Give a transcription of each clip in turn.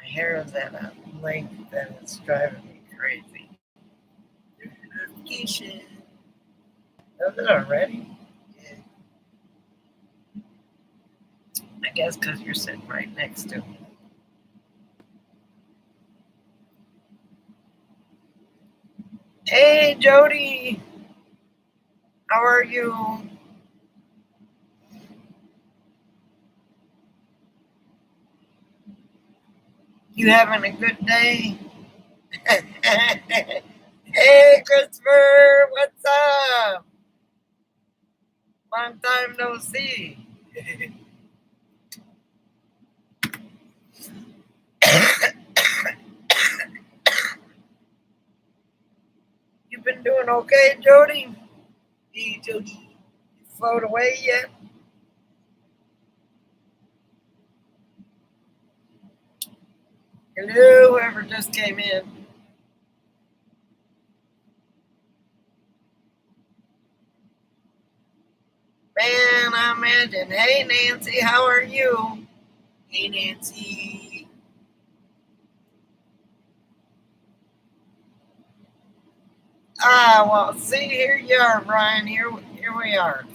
hair is at a length that is driving me crazy. There's your notification. Is it already? Yeah. I guess because you're sitting right next to me. Hey, Jody. How are you? You having a good day? Hey, Christopher. What's up? Long time no see. You been doing okay, Jody? Hey, Jody. You float away yet? Hello, whoever just came in. Man, I imagine. Hey, Nancy, how are you? Hey, Nancy. Ah, well, see, here you are, Brian. Here we are.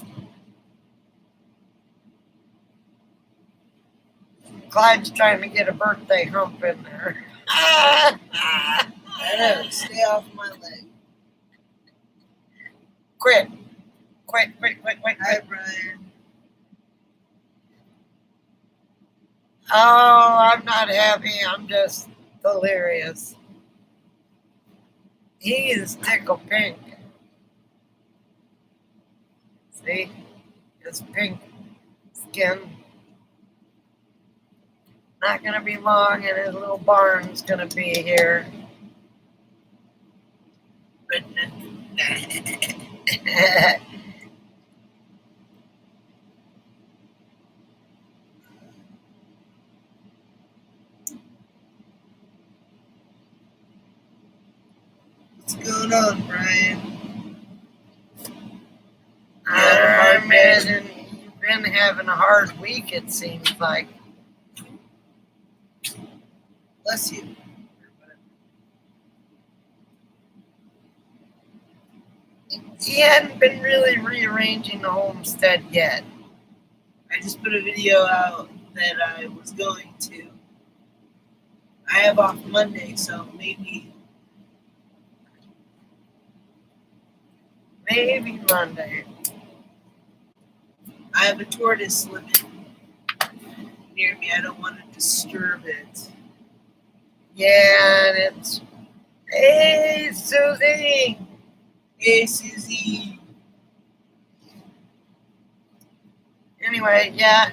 Clyde's trying to get a birthday hump in there. I know. Stay off my leg. Quit. Quit. Hi, Brian. Oh, I'm not happy. I'm just delirious. He is tickle pink. See? His pink skin. Not going to be long, and his little barn's going to be here. What's going on, Brian? I imagine you've been having a hard week, it seems like. Bless you. He hadn't been really rearranging the homestead yet. I just put a video out that I was going to. I have off Monday, so maybe Monday. I have a tortoise living near me. I don't want to disturb it. Yeah, and it's. Hey, Susie! Hey, Susie. Anyway, yeah,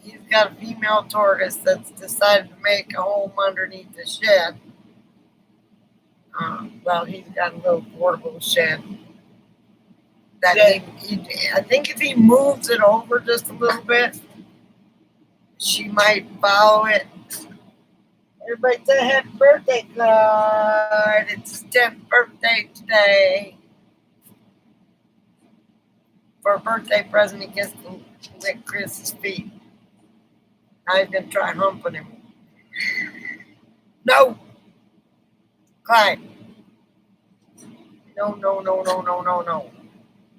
he's got a female tortoise that's decided to make a home underneath the shed. Well, he's got a little portable shed. That I think if he moves it over just a little bit, she might follow it. Everybody say happy birthday, Clyde. It's his 10th birthday today. For a birthday present, he gets to lick Chris's feet. Now he's going to try humping him. No! Clyde. No.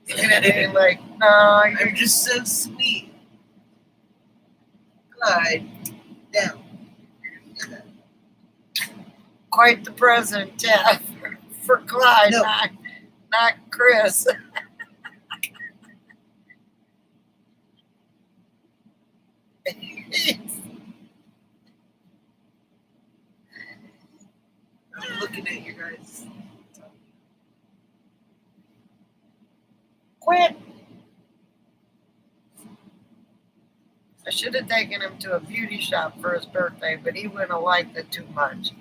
Looking at me like, no, I'm just so sweet. Clyde, down. Quite the present, yeah, for Clyde, No. not Chris. I'm looking at you guys. Quit. I should have taken him to a beauty shop for his birthday, but he wouldn't have liked it too much.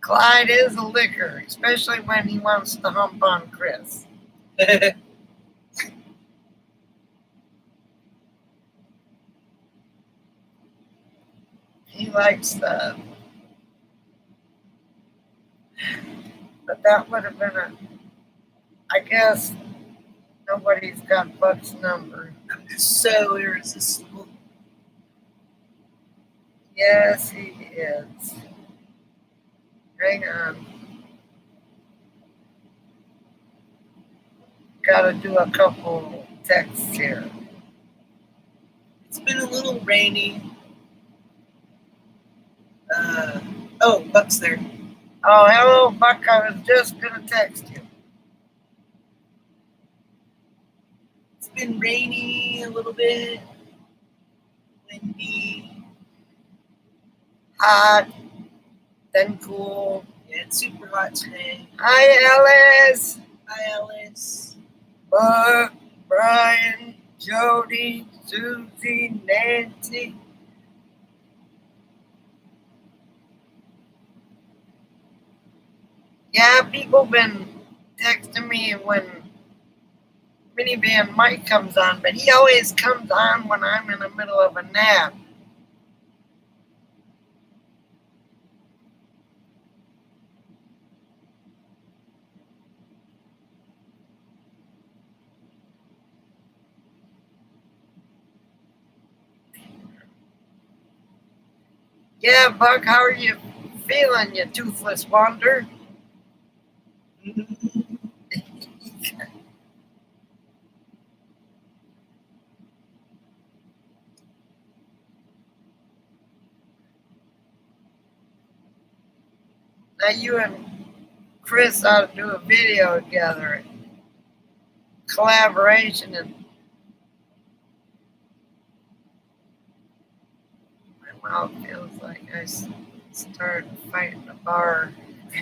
Clyde is a licker, especially when he wants to hump on Chris. He likes the. But that would have been I guess nobody's got Buck's number. I'm just so irresistible. Yes, he is. Hang on. Gotta do a couple texts here. It's been a little rainy. Oh, Buck's there. Oh, hello, Buck. I was just gonna text you. It's been rainy a little bit, windy. Hot, then cool. Yeah, it's super hot today. Hi, Alice. Hi, Alice. Buck, Brian, Jody, Susie, Nancy. Yeah, people been texting me when Minivan Mike comes on, but he always comes on when I'm in the middle of a nap. Yeah, Buck, how are you feeling, you toothless wonder? Now you and Chris ought to do a video together, collaboration, and my mouth feels like I started fighting a bar,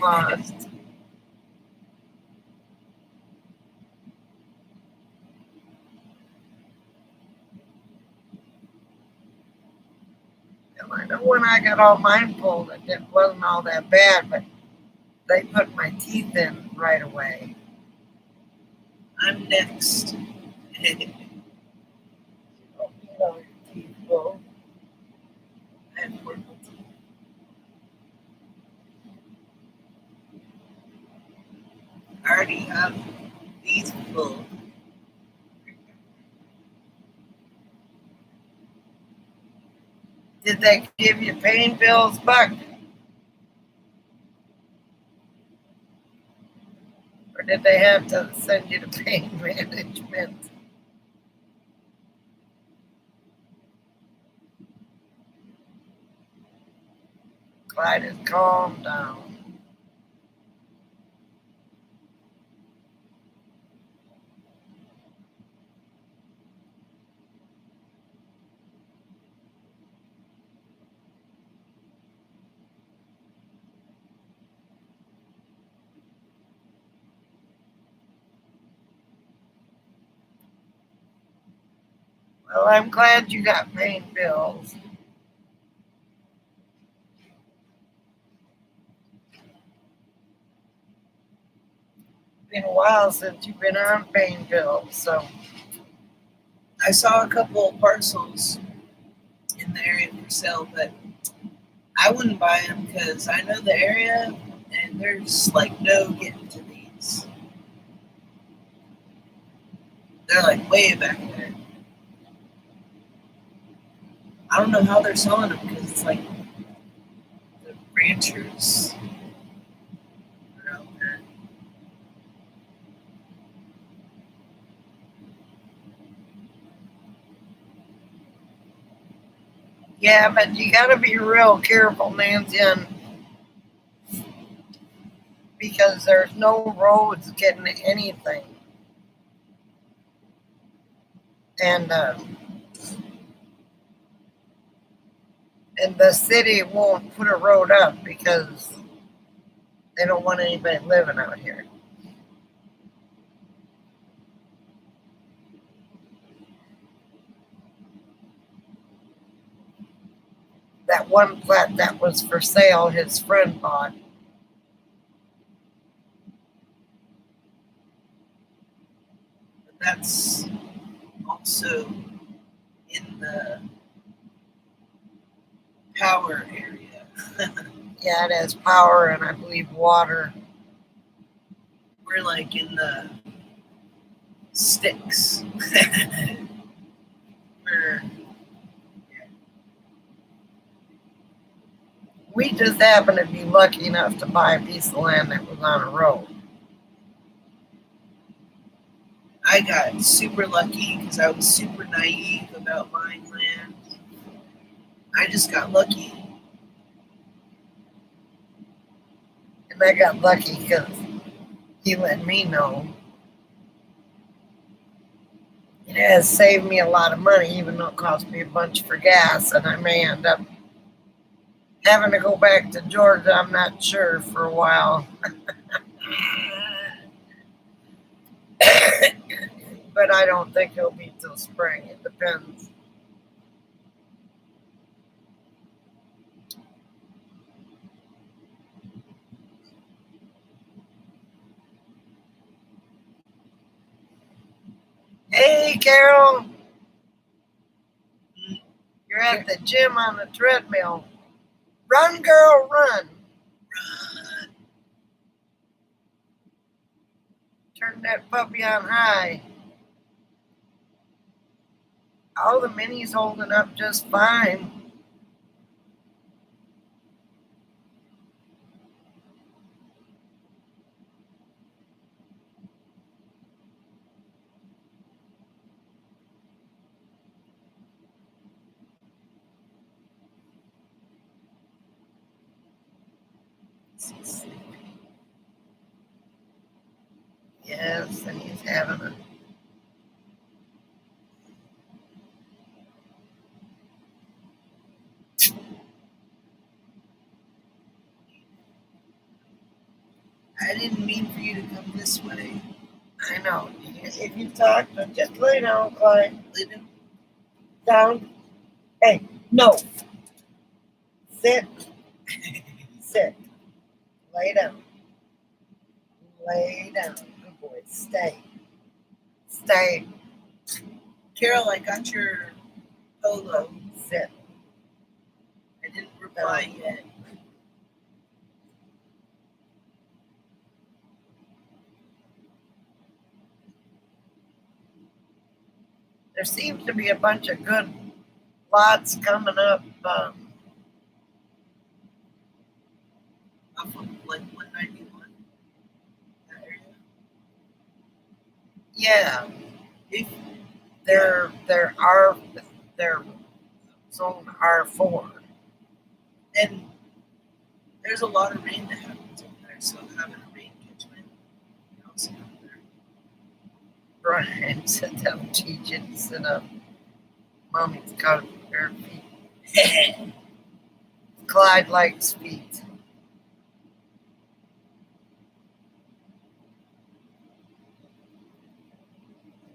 lost. And I know when I got all mine pulled, it wasn't all that bad, but they put my teeth in right away. I'm next. Oh, you know, your teeth pulled. I have horrible teeth. I already have these full. Did they give you pain pills, Buck? Or did they have to send you to pain management? Clyde has calmed down. Well, I'm glad you got pain pills. Been a while since you've been on pain pills, so I saw a couple of parcels in the area for sale, but I wouldn't buy them because I know the area and there's like no getting to these. They're like way back there. I don't know how they're selling them because it's like the ranchers are out there. yeah, but you got to be real careful, Nancy, because there's no roads getting to anything. And and the city won't put a road up because they don't want anybody living out here. That one flat that was for sale, his friend bought. But that's also in the power area. Yeah, it has power and I believe water. We're like in the sticks. We're We just happened to be lucky enough to buy a piece of land that was on a road. I got super lucky because I was super naive about buying land. I just got lucky. And I got lucky because he let me know. It has saved me a lot of money, even though it cost me a bunch for gas, and I may end up having to go back to Georgia. I'm not sure for a while. But I don't think it'll be till spring. It depends. Hey, Carol, you're at the gym on the treadmill. Run, girl, run. Turn that puppy on high. All the minis holding up just fine. Yes, and he's having a. I didn't mean for you to come this way. I know. If you talk, just lay down, Clyde. Lay down. Down. Hey, no. Sit. Sit. Lay down. Lay down. Good boy. Stay. Stay. Carol, I got your polo. Sit. I didn't reply yet. There seems to be a bunch of good lots coming up. Off of like 191. That area. Yeah, If they're zone R4. and there's a lot of rain that happens over there, so having a rain catchment also over there. Brian said down, teaching, sit up. Mommy's got bare feet. Clyde likes feet.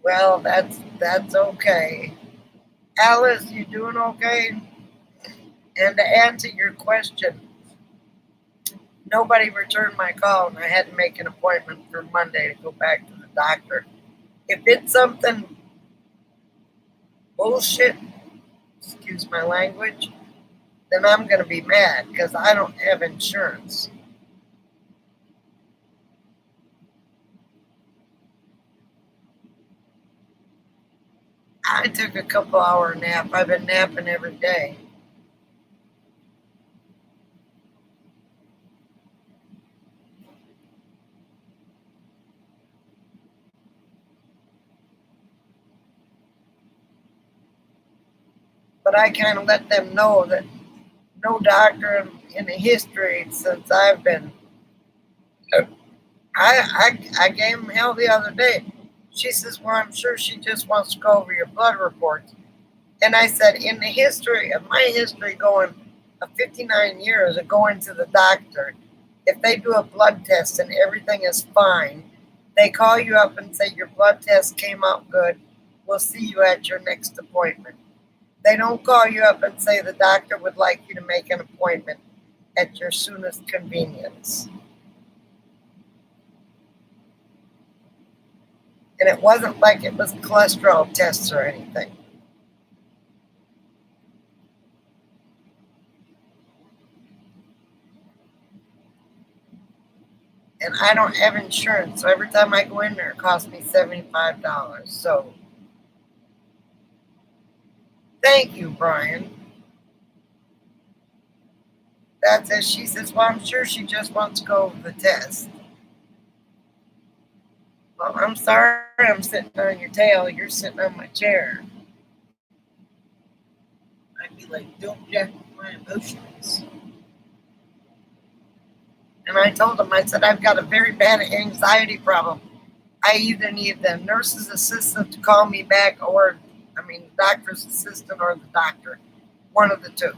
Well, that's okay. Alice, you doing okay? And to answer your question, nobody returned my call, and I had to make an appointment for Monday to go back to the doctor. If it's something bullshit, excuse my language, then I'm going to be mad because I don't have insurance. I took a couple hour nap. I've been napping every day. But I kind of let them know that no doctor in the history since I've been. I gave him hell the other day. She says, "Well, I'm sure she just wants to go over your blood reports." And I said, in the history of my history going of 59 years of going to the doctor, if they do a blood test and everything is fine, they call you up and say your blood test came out good. We'll see you at your next appointment. They don't call you up and say the doctor would like you to make an appointment at your soonest convenience. And it wasn't like it was cholesterol tests or anything. And I don't have insurance, so every time I go in there, it costs me $75. So thank you, Brian. That's it. She says, well, I'm sure she just wants to go over the test. Well, I'm sorry I'm sitting on your tail. You're sitting on my chair. I'd be like, don't jack with my emotions. And I told him, I said, I've got a very bad anxiety problem. I either need the nurse's assistant to call me back the doctor's assistant or the doctor. One of the two.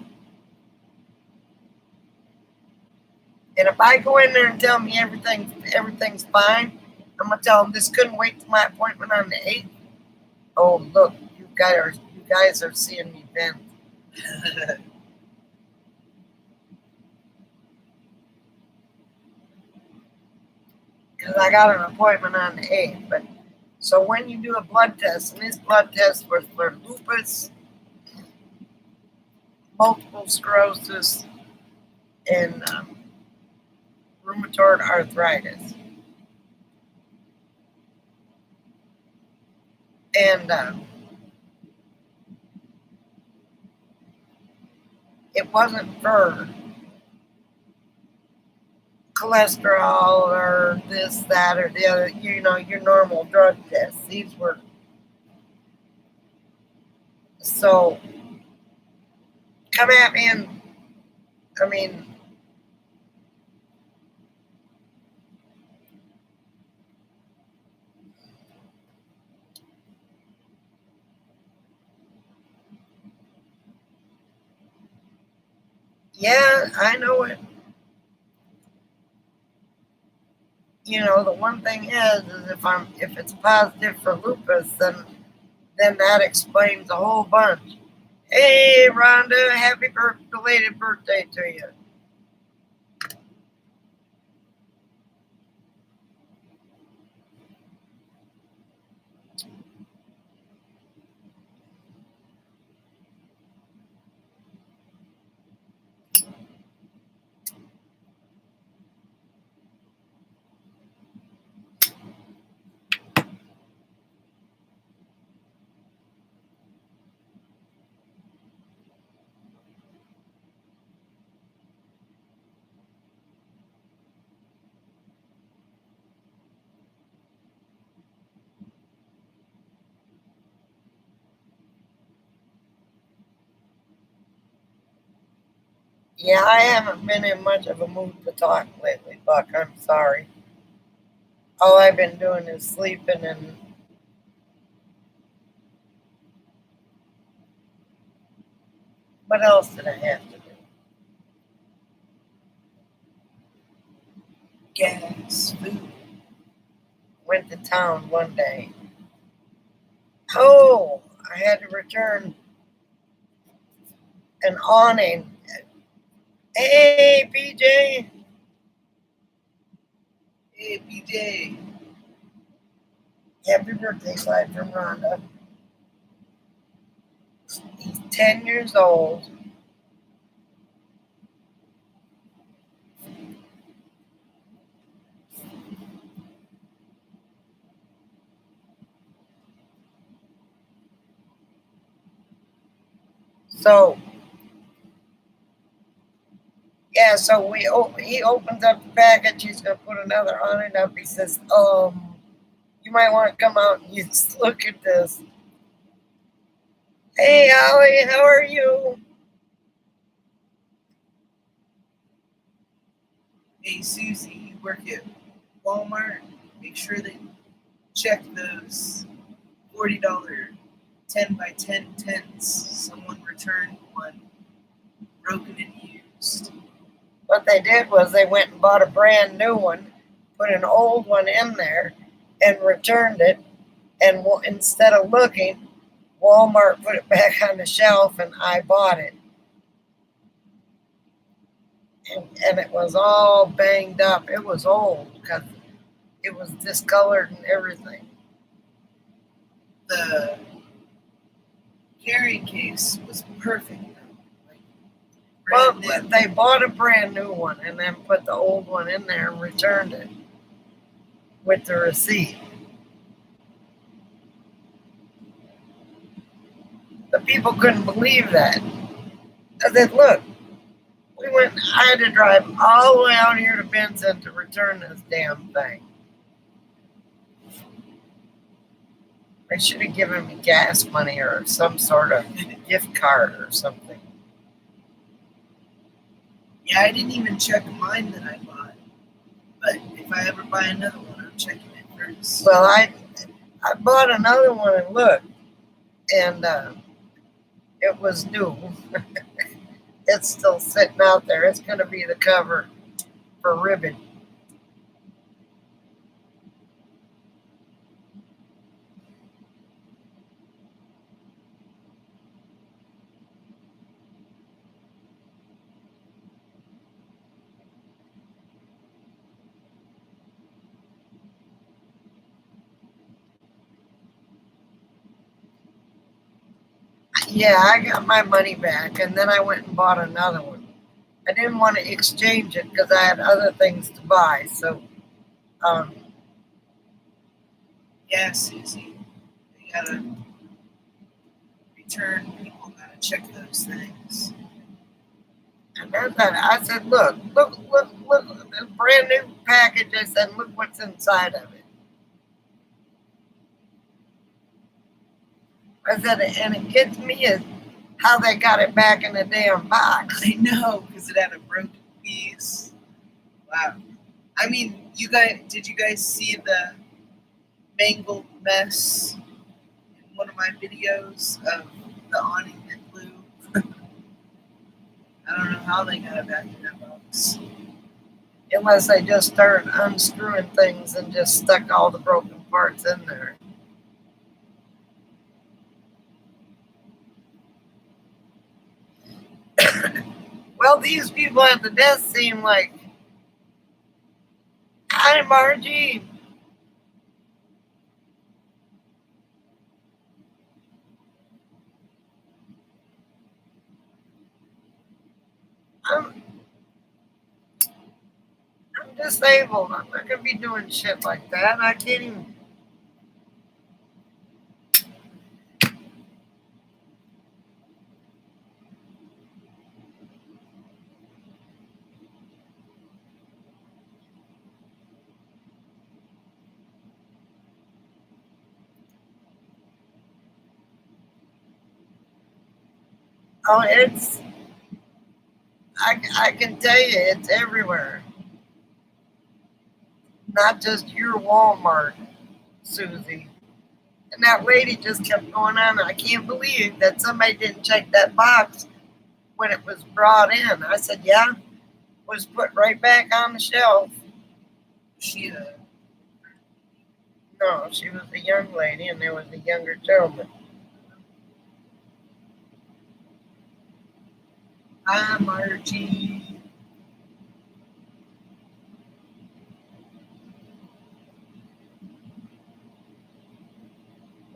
And if I go in there and tell me everything's fine, I'm gonna tell them this couldn't wait till my appointment on the 8th. Oh look, you guys are seeing me then. Because I got an appointment on the 8th. But so when you do a blood test, and this blood test was for lupus, multiple sclerosis, and rheumatoid arthritis. And it wasn't for cholesterol or this, that, or the other, your normal drug tests. These were. So come at me and, I mean, yeah, I know it. The one thing is if it's positive for lupus, then that explains a whole bunch. Hey, Rhonda, happy belated birthday to you. Yeah, I haven't been in much of a mood to talk lately, Buck. I'm sorry. All I've been doing is sleeping, and what else did I have to do? Gas, food. Went to town one day. Oh, I had to return an awning. Hey, PJ. Hey, PJ. Happy birthday, Clyde from Rhonda. He's 10 years old. So, yeah, he opens up the package. He's going to put another awning up. He says, you might want to come out and just look at this. Hey, Ollie, how are you? Hey, Susie, you work at Walmart? Make sure they check those $40 10 by 10 tents. Someone returned one, broken and used. What they did was they went and bought a brand new one, put an old one in there, and returned it. And instead of looking, Walmart put it back on the shelf, and I bought it. And it was all banged up. It was old because it was discolored and everything. The carrying case was perfect. Well, they bought a brand new one and then put the old one in there and returned it with the receipt. The people couldn't believe that. I said, look, we I had to drive all the way out here to Benson to return this damn thing. They should have given me gas money or some sort of gift card or something. Yeah, I didn't even check mine that I bought. But if I ever buy another one, I'm checking it first. Well, I bought another one and looked, and it was new. It's still sitting out there. It's going to be the cover for Ribbon. Yeah, I got my money back, and then I went and bought another one. I didn't want to exchange it because I had other things to buy. So, Yeah, Susie. You gotta return. People gotta check those things. and then I said, look, this brand new package. I said, look what's inside of it. I said, and it gets me is how they got it back in the damn box. I know, because it had a broken piece. Wow. I mean, did you guys see the mangled mess in one of my videos of the awning that blew? I don't know how they got it back in that box. Unless they just started unscrewing things and just stuck all the broken parts in there. Well, these people at the desk seem like, hi, Margie. I'm disabled. I'm not gonna be doing shit like that. I can't even. Oh, it's. I can tell you, it's everywhere. Not just your Walmart, Susie. And that lady just kept going on. I can't believe that somebody didn't check that box when it was brought in. I said, yeah, it was put right back on the shelf. She, No, she was a young lady and there was a younger gentleman. hi, Margie.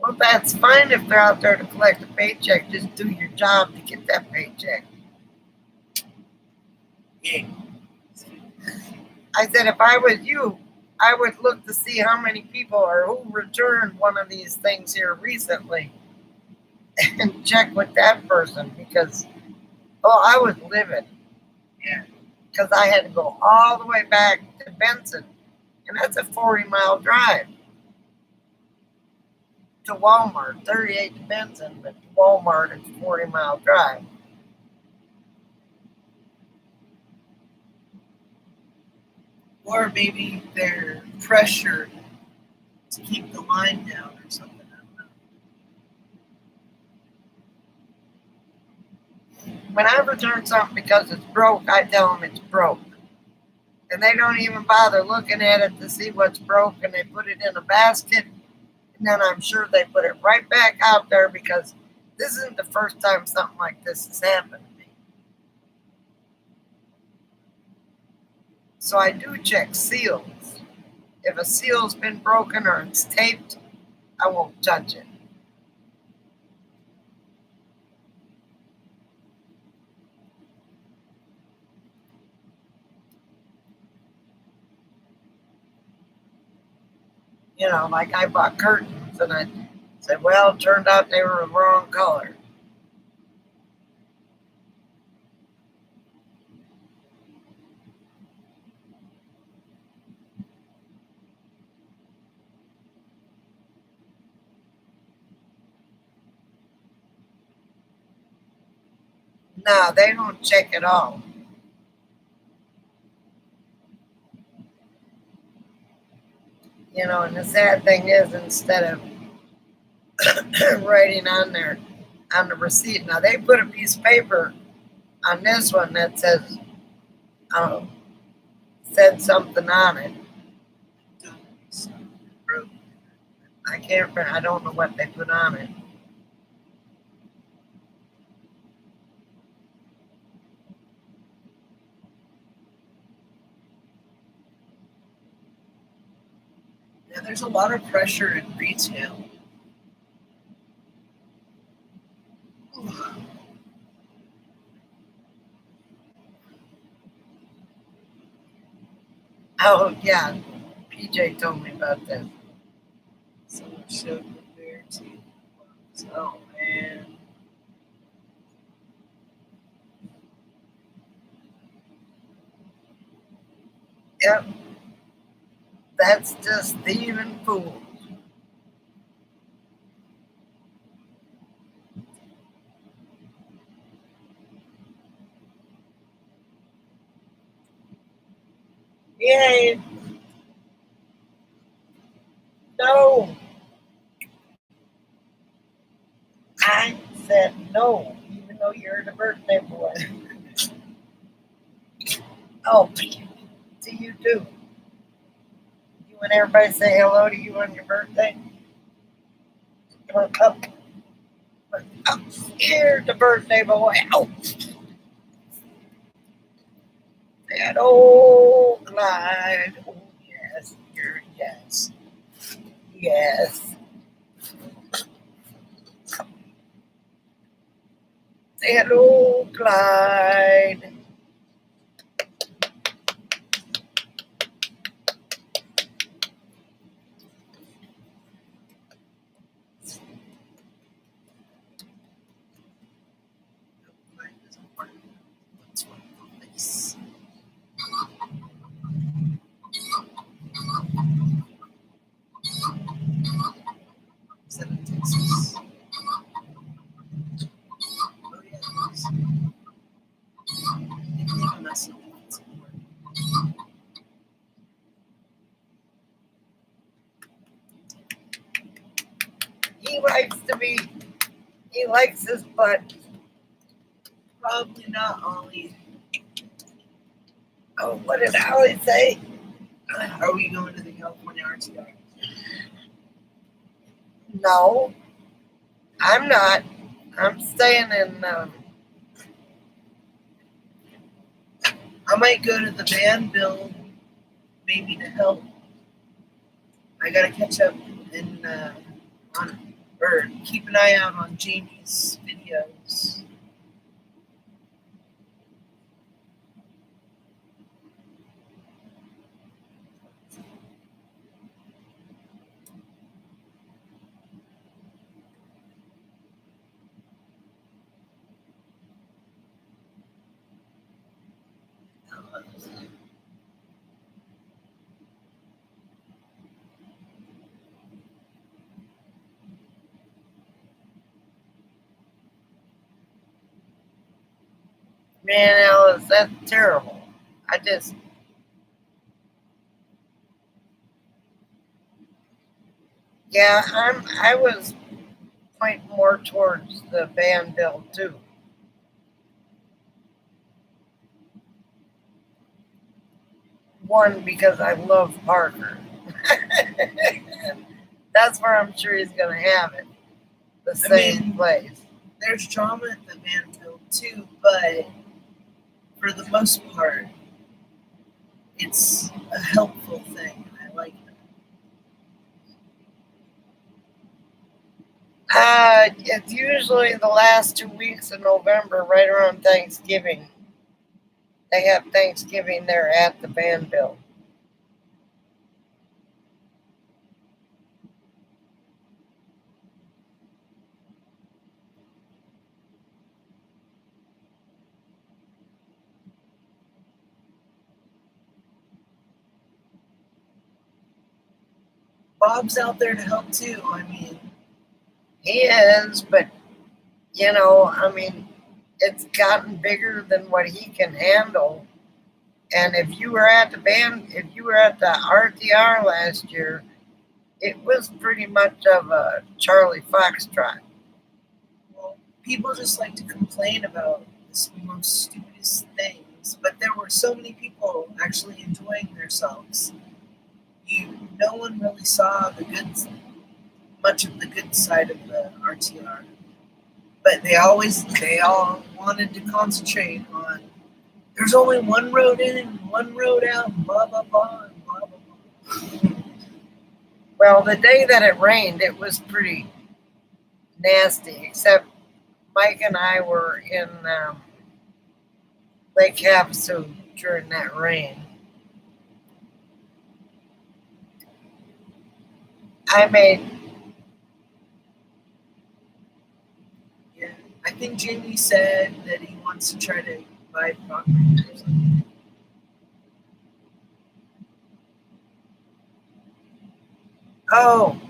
Well, that's fine if they're out there to collect a paycheck. Just do your job to get that paycheck. Yeah. I said, if I was you, I would look to see how many people or who returned one of these things here recently and check with that person because, oh, I was livid. Yeah. Because I had to go all the way back to Benson, and that's a 40-mile drive to Walmart. 38 to Benson, but to Walmart it's a 40-mile drive. Or maybe they're pressured to keep the line down or something. I don't know. When I return something because it's broke, I tell them it's broke. And they don't even bother looking at it to see what's broke, and they put it in a basket, and then I'm sure they put it right back out there because this isn't the first time something like this has happened to me. So I do check seals. If a seal's been broken or it's taped, I won't touch it. You know, like I bought curtains and I said, well, it turned out they were the wrong color. No, they don't check at all. You know, and the sad thing is, instead of writing on there on the receipt, now they put a piece of paper on this one that says um, said something on it. I can't remember. I don't know what they put on it. Yeah, there's a lot of pressure in retail. Oh yeah, PJ told me about this. Someone showed me their teeth. Oh man. Yep, that's just thieving fools. Yay! No, I said no, even though you're the birthday boy. Oh, to you too. You and everybody say hello to you on your birthday. Come up here, the birthday boy. Oh, that old Clyde. Oh, yes, yes, yes. Say hello, Clyde. Is that in Texas? Oh yeah, it is. They can leave a message if it's important. He likes to be. He likes his butt. Probably not, Ollie. Oh, what did Ollie say? Are we going to the California Arts Gallery? No, I'm not. I'm staying in. I might go to the band build, maybe to help. I gotta catch up and on or keep an eye out on Jamie's videos. Man, Alice, that's terrible. I just. Yeah, I was pointing more towards the band build too. One, because I love Parker. That's where I'm sure he's gonna have it. The same place. There's drama at the band build too, but for the most part, it's a helpful thing, and I like it. It's usually the last 2 weeks of November, right around Thanksgiving. They have Thanksgiving there at the band build. Bob's out there to help too. I mean, He is, but you know, I mean, it's gotten bigger than what he can handle. And if you were at the RTR last year, it was pretty much of a Charlie Foxtrot. Well, people just like to complain about the most stupidest things, but there were so many people actually enjoying themselves. No one really saw much of the good side of the RTR, but they all wanted to concentrate on. There's only one road in and one road out, and blah blah blah, and blah blah blah. Well, the day that it rained, it was pretty nasty, except Mike and I were in Lake Havasu during that rain. I made, Yeah, I think Jamie said that he wants to try to buy property or something. oh,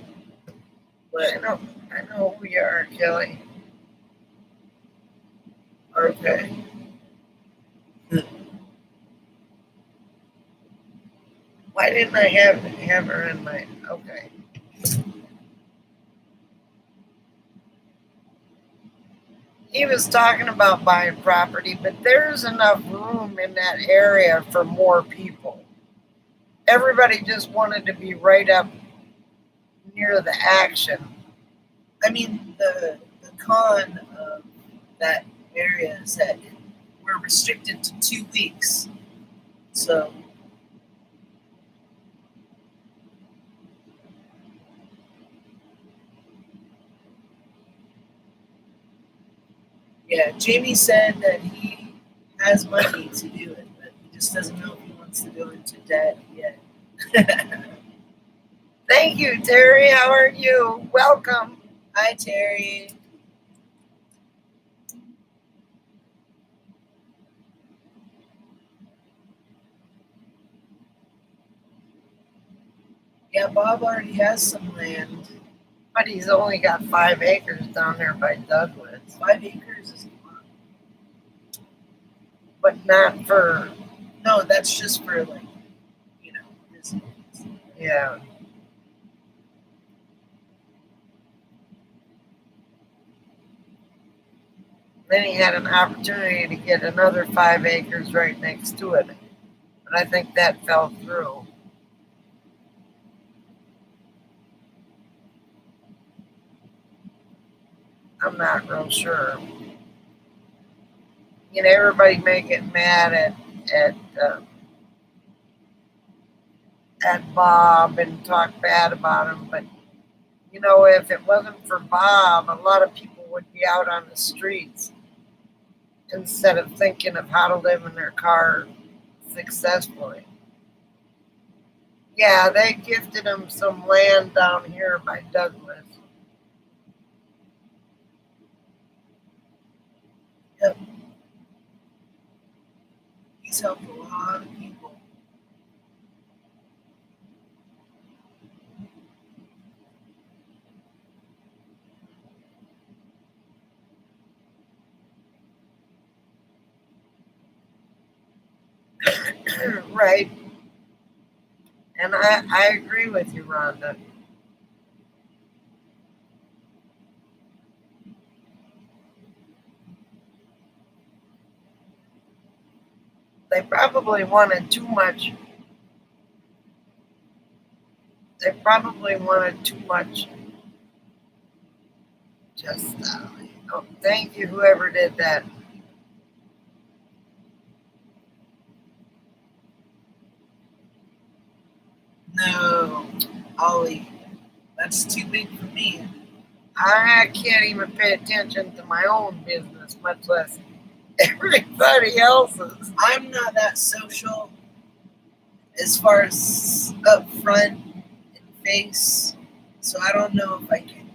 But I know who you are, Kelly. okay, Why didn't I have her in my, okay. He was talking about buying property, but there's enough room in that area for more people. Everybody just wanted to be right up near the action. I mean the con of that area is that we're restricted to 2 weeks, so. Yeah, Jamie said that he has money to do it, but he just doesn't know if he wants to go into debt yet. Thank you, Terry. How are you? Welcome. Hi, Terry. Yeah, Bob already has some land. But he's only got 5 acres down there by Douglas. 5 acres is a lot. But not for, No, that's just for business. yeah. Then he had an opportunity to get another 5 acres right next to it. But I think that fell through. I'm not real sure. Everybody may get mad at uh, at Bob and talk bad about him, but if it wasn't for Bob, a lot of people would be out on the streets instead of thinking of how to live in their car successfully. Yeah, they gifted him some land down here by Douglas. Yep. He's helped a lot of people. Right. And I agree with you, Rhonda. They probably wanted too much. They probably wanted too much. Just, oh, thank you, whoever did that. No, Ollie, that's too big for me. I can't even pay attention to my own business, much less everybody else's. I'm not that social as far as up front and face, so I don't know if I can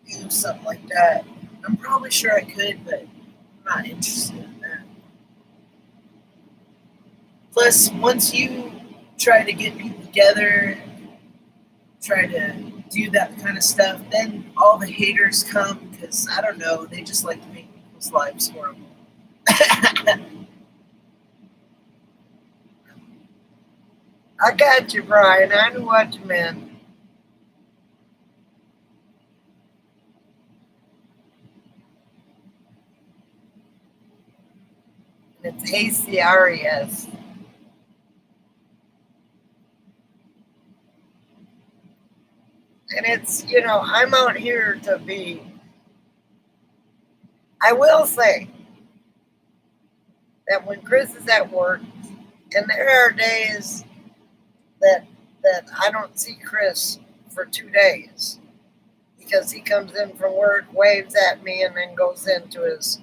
do something like that. I'm probably sure I could, but I'm not interested in that. Plus, once you try to get people together, try to do that kind of stuff, then all the haters come because I don't know, they just like to make people's lives horrible. I got you, Brian. I knew what you meant. It's ACRES. And it's, I'm out here to be, I will say that when Chris is at work, and there are days that I don't see Chris for 2 days because he comes in from work, waves at me, and then goes into his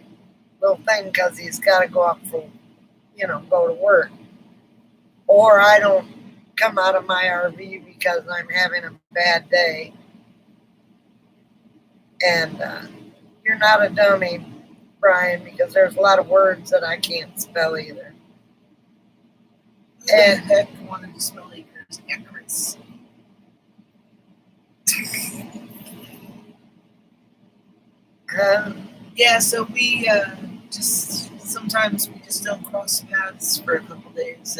little thing because he's got to go up for, go to work. Or I don't come out of my RV because I'm having a bad day. And you're not a dummy, Brian, because there's a lot of words that I can't spell either. And heck wanted to spell acres. Acres. Yeah, so we just sometimes we just don't cross paths for a couple days,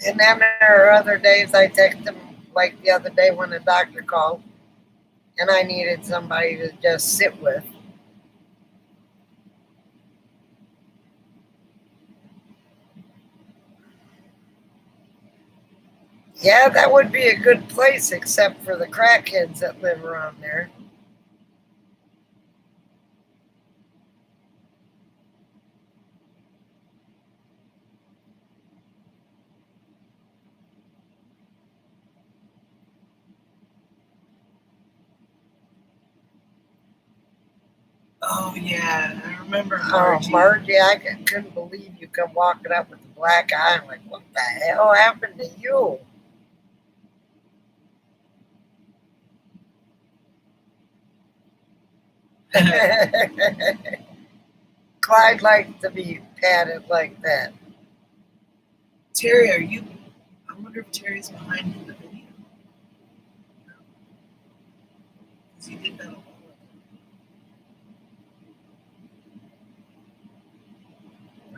and then there are other days I text him, like the other day when the doctor called, and I needed somebody to just sit with. Yeah, that would be a good place, except for the crackheads that live around there. oh yeah, I remember Oh, Margie. Margie, I couldn't believe you come walking up with a black eye. I'm like, what the hell happened to you? Clyde likes to be patted like that. Terry, are you? I wonder if Terry's behind in the video. Because he did that a while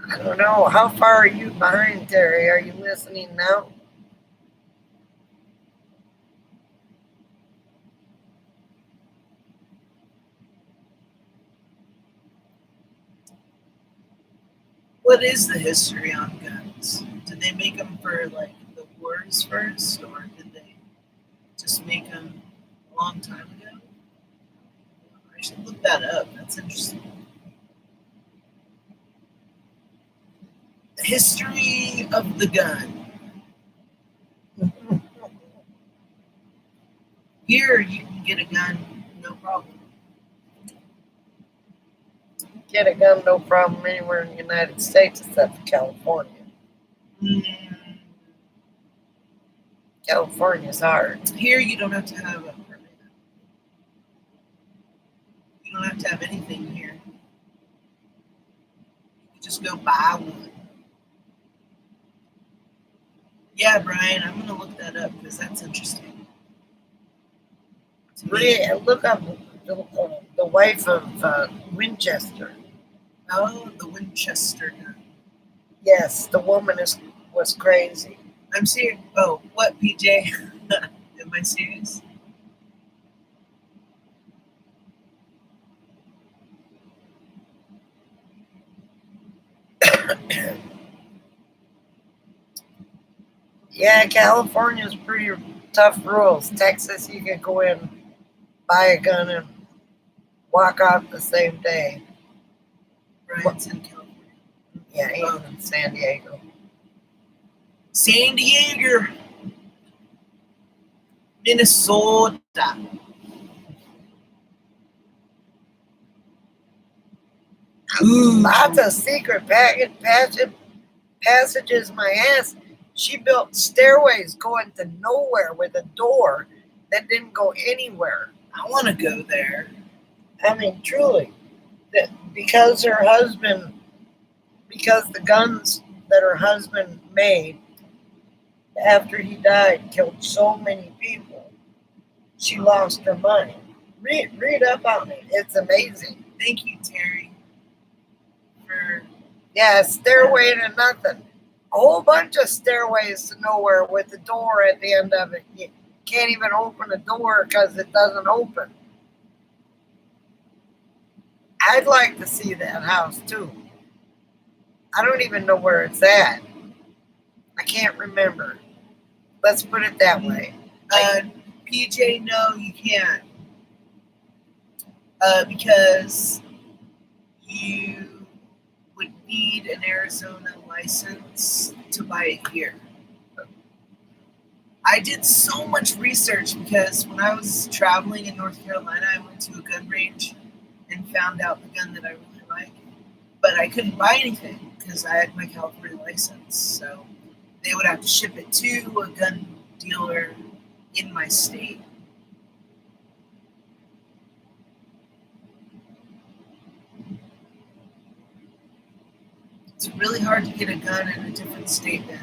ago. I don't know. How far are you behind, Terry? Are you listening now? What is the history on guns? Did they make them for like the wars first, or did they just make them a long time ago? I should look that up. That's interesting. The history of the gun. Here, you can get a gun, no problem. Get a gun, no problem, anywhere in the United States except for California. Mm, California's hard. Here, you don't have to have a permit. You don't have to have anything here. You just go buy one. Yeah, Brian, I'm gonna look that up because that's interesting. Look up the wife of Winchester. Oh, the Winchester gun. Yes, the woman was crazy. I'm serious. Oh, what, PJ? Am I serious? Yeah, California's pretty tough rules. Texas, you can go in, buy a gun, and walk out the same day. Brian's in California. Yeah, he's in San Diego. San Diego, Minnesota. Ooh. Lots of secret passages. My ass. She built stairways going to nowhere with a door that didn't go anywhere. I want to go there. I mean, truly, because her husband, because the guns that her husband made after he died killed so many people, she lost her money. Read up on it. It's amazing. Thank you, Terry. for Yeah, stairway to nothing. A whole bunch of stairways to nowhere with the door at the end of it. You can't even open the door because it doesn't open. I'd like to see that house too. I don't even know where it's at. I can't remember. Let's put it that way. PJ, no, you can't. Because you would need an Arizona license to buy it here. I did so much research because when I was traveling in North Carolina, I went to a gun range and found out the gun that I really like. But I couldn't buy anything because I had my California license. So they would have to ship it to a gun dealer in my state. It's really hard to get a gun in a different state than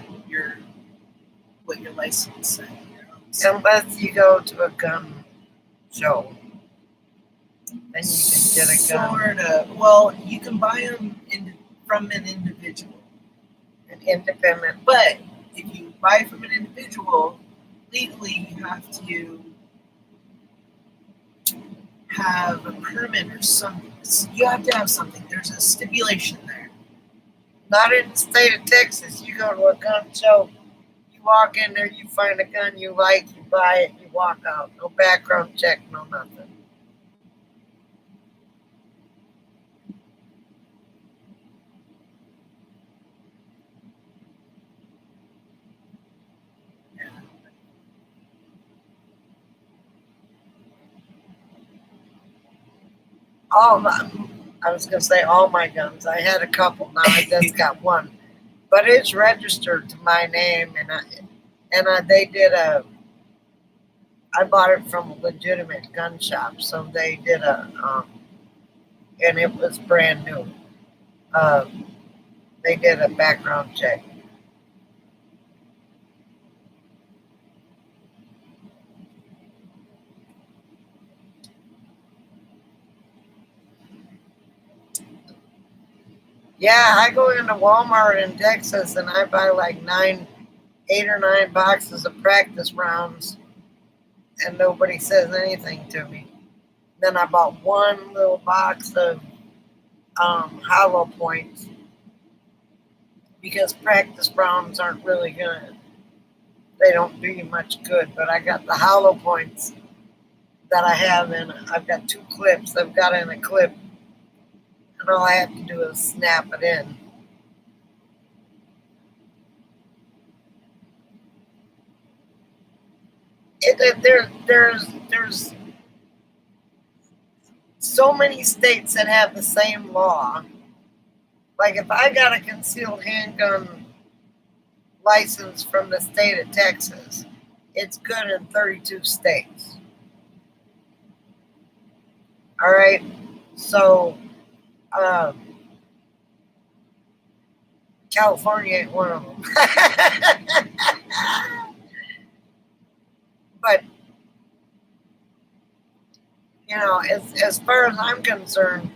what your license says. Unless you go to a gun show, then you can get a gun. Sort of. Well, you can buy them from an individual. An independent. But if you buy from an individual, legally you have to have a permit or something. You have to have something. There's a stipulation there. Not in the state of Texas. You go to a gun show, you walk in there, you find a gun you like, you buy it, you walk out. No background check, no nothing. I was going to say all my guns. I had a couple. Now I just got one. But it's registered to my name, and they did I bought it from a legitimate gun shop, so they did and it was brand new. They did a background check. Yeah, I go into Walmart in Texas and I buy like 8 or 9 boxes of practice rounds, and nobody says anything to me. Then I bought one little box of hollow points because practice rounds aren't really good. They don't do you much good, but I got the hollow points that I have in. I've got 2 clips. I've got in a clip, and all I have to do is snap it in. There's so many states that have the same law. Like if I got a concealed handgun license from the state of Texas, it's good in 32 states. All right, so California ain't one of them. But you know, as far as I'm concerned,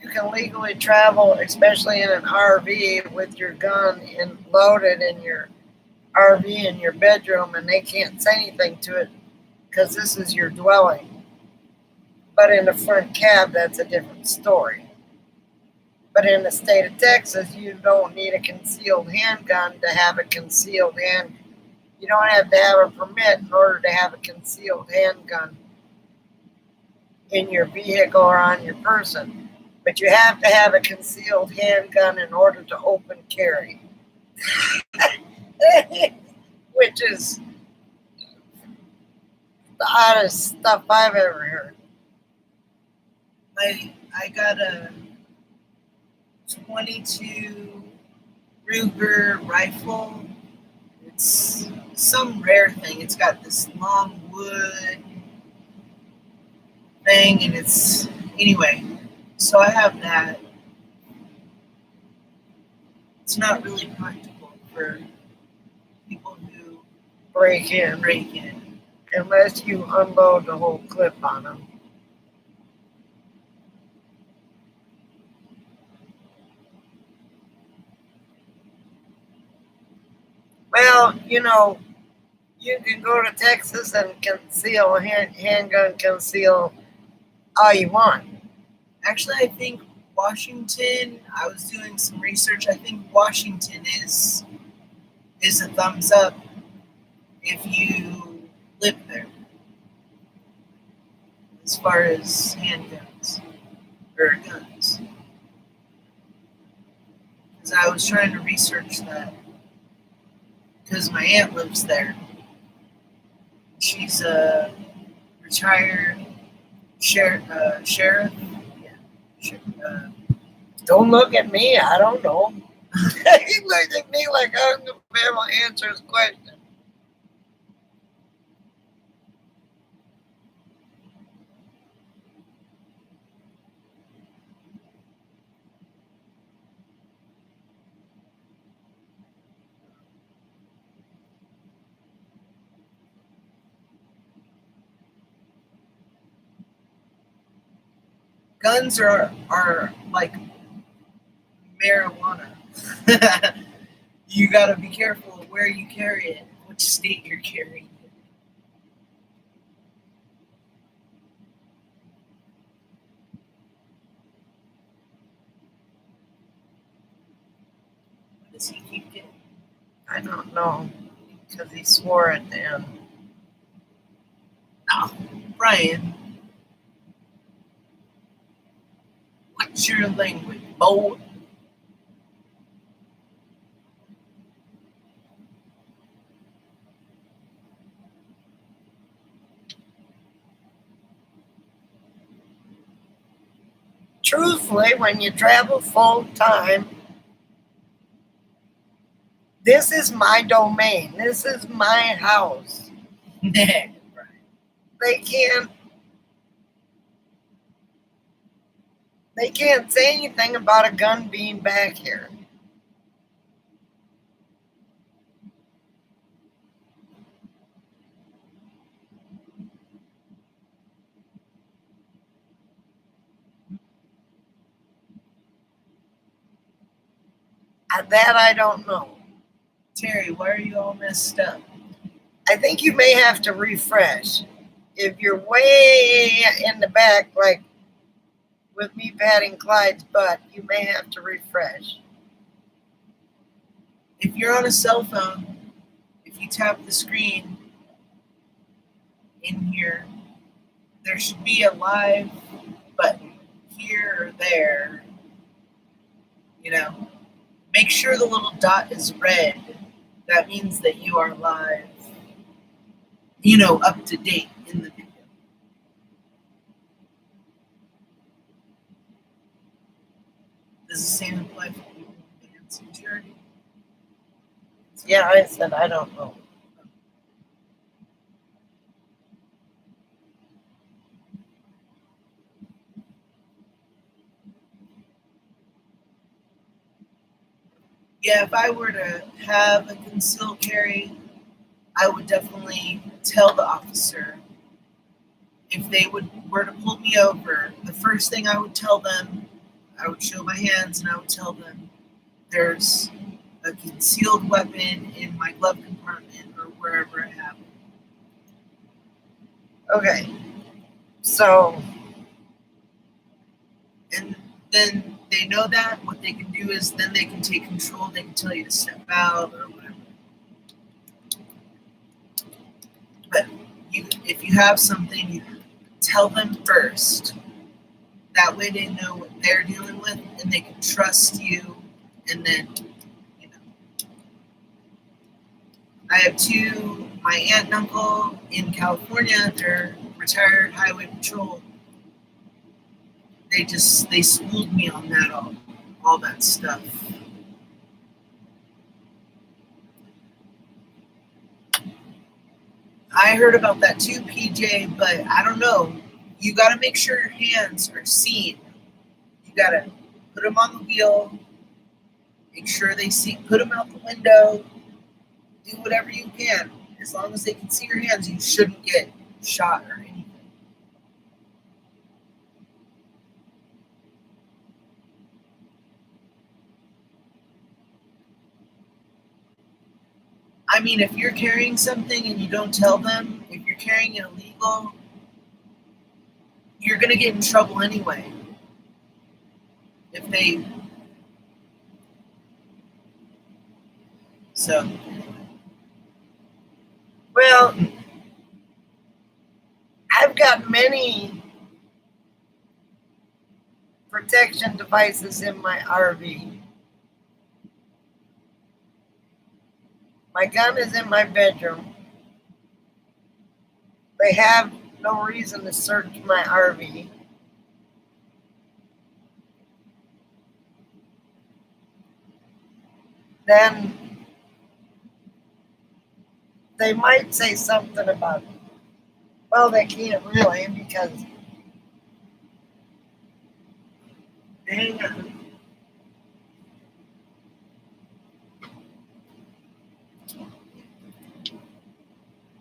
you can legally travel, especially in an RV, with your gun loaded in your RV in your bedroom, and they can't say anything to it because this is your dwelling. But in the front cab, that's a different story. But in the state of Texas, you don't need a concealed handgun to have a concealed hand. You don't have to have a permit in order to have a concealed handgun in your vehicle or on your person. But you have to have a concealed handgun in order to open carry. Which is the oddest stuff I've ever heard. I got a 22 Ruger rifle. It's some rare thing. It's got this long wood thing, and it's anyway. So I have that. It's not really practical for people who Break in unless you unload the whole clip on them. Well, you can go to Texas and conceal handgun conceal all you want. Actually, I think Washington. I was doing some research. I think Washington is a thumbs up if you live there, as far as handguns or guns. Because I was trying to research that because my aunt lives there. She's a retired sheriff. Yeah, Don't look at me. I don't know. He looked at me like I was going to be able to answer his question. guns are like marijuana. You got to be careful of where you carry it, which state you're carrying it. Does he keep getting? I don't know because he swore at the end. No, Brian. What's your language, boy? Truthfully, when you travel full time, this is my domain. This is my house. Brian. They can't say anything about a gun being back here. That I don't know. Terry, why are you all messed up? I think you may have to refresh. If you're way in the back, like with me patting Clyde's butt, you may have to refresh. If you're on a cell phone, if you tap the screen in here, there should be a live button here or there. You know, make sure the little dot is red. That means that you are live, up to date in the video. Does the same apply for people with advanced security? Yeah, I said I don't know. Yeah, if I were to have a concealed carry, I would definitely tell the officer. If they were to pull me over, the first thing I would tell them, I would show my hands and I would tell them there's a concealed weapon in my glove compartment or wherever I have it. Okay. So, And then they know that. What they can do is then they can take control. They can tell you to step out or whatever. But if you have something, you tell them first. That way they know what they're dealing with and they can trust you. And then, I have my aunt and uncle in California, they're retired highway patrol. They schooled me on that, all that stuff. I heard about that too, PJ, but I don't know. You got to make sure your hands are seen. You got to put them on the wheel, make sure they see, put them out the window, do whatever you can. As long as they can see your hands, you shouldn't get shot or anything. I mean, if you're carrying something and you don't tell them, if you're carrying it illegal, you're gonna get in trouble anyway. If they so Well, I've got many protection devices in my RV. My gun is in my bedroom. They have no reason to search my RV. Then they might say something about, well, they can't really because hang on.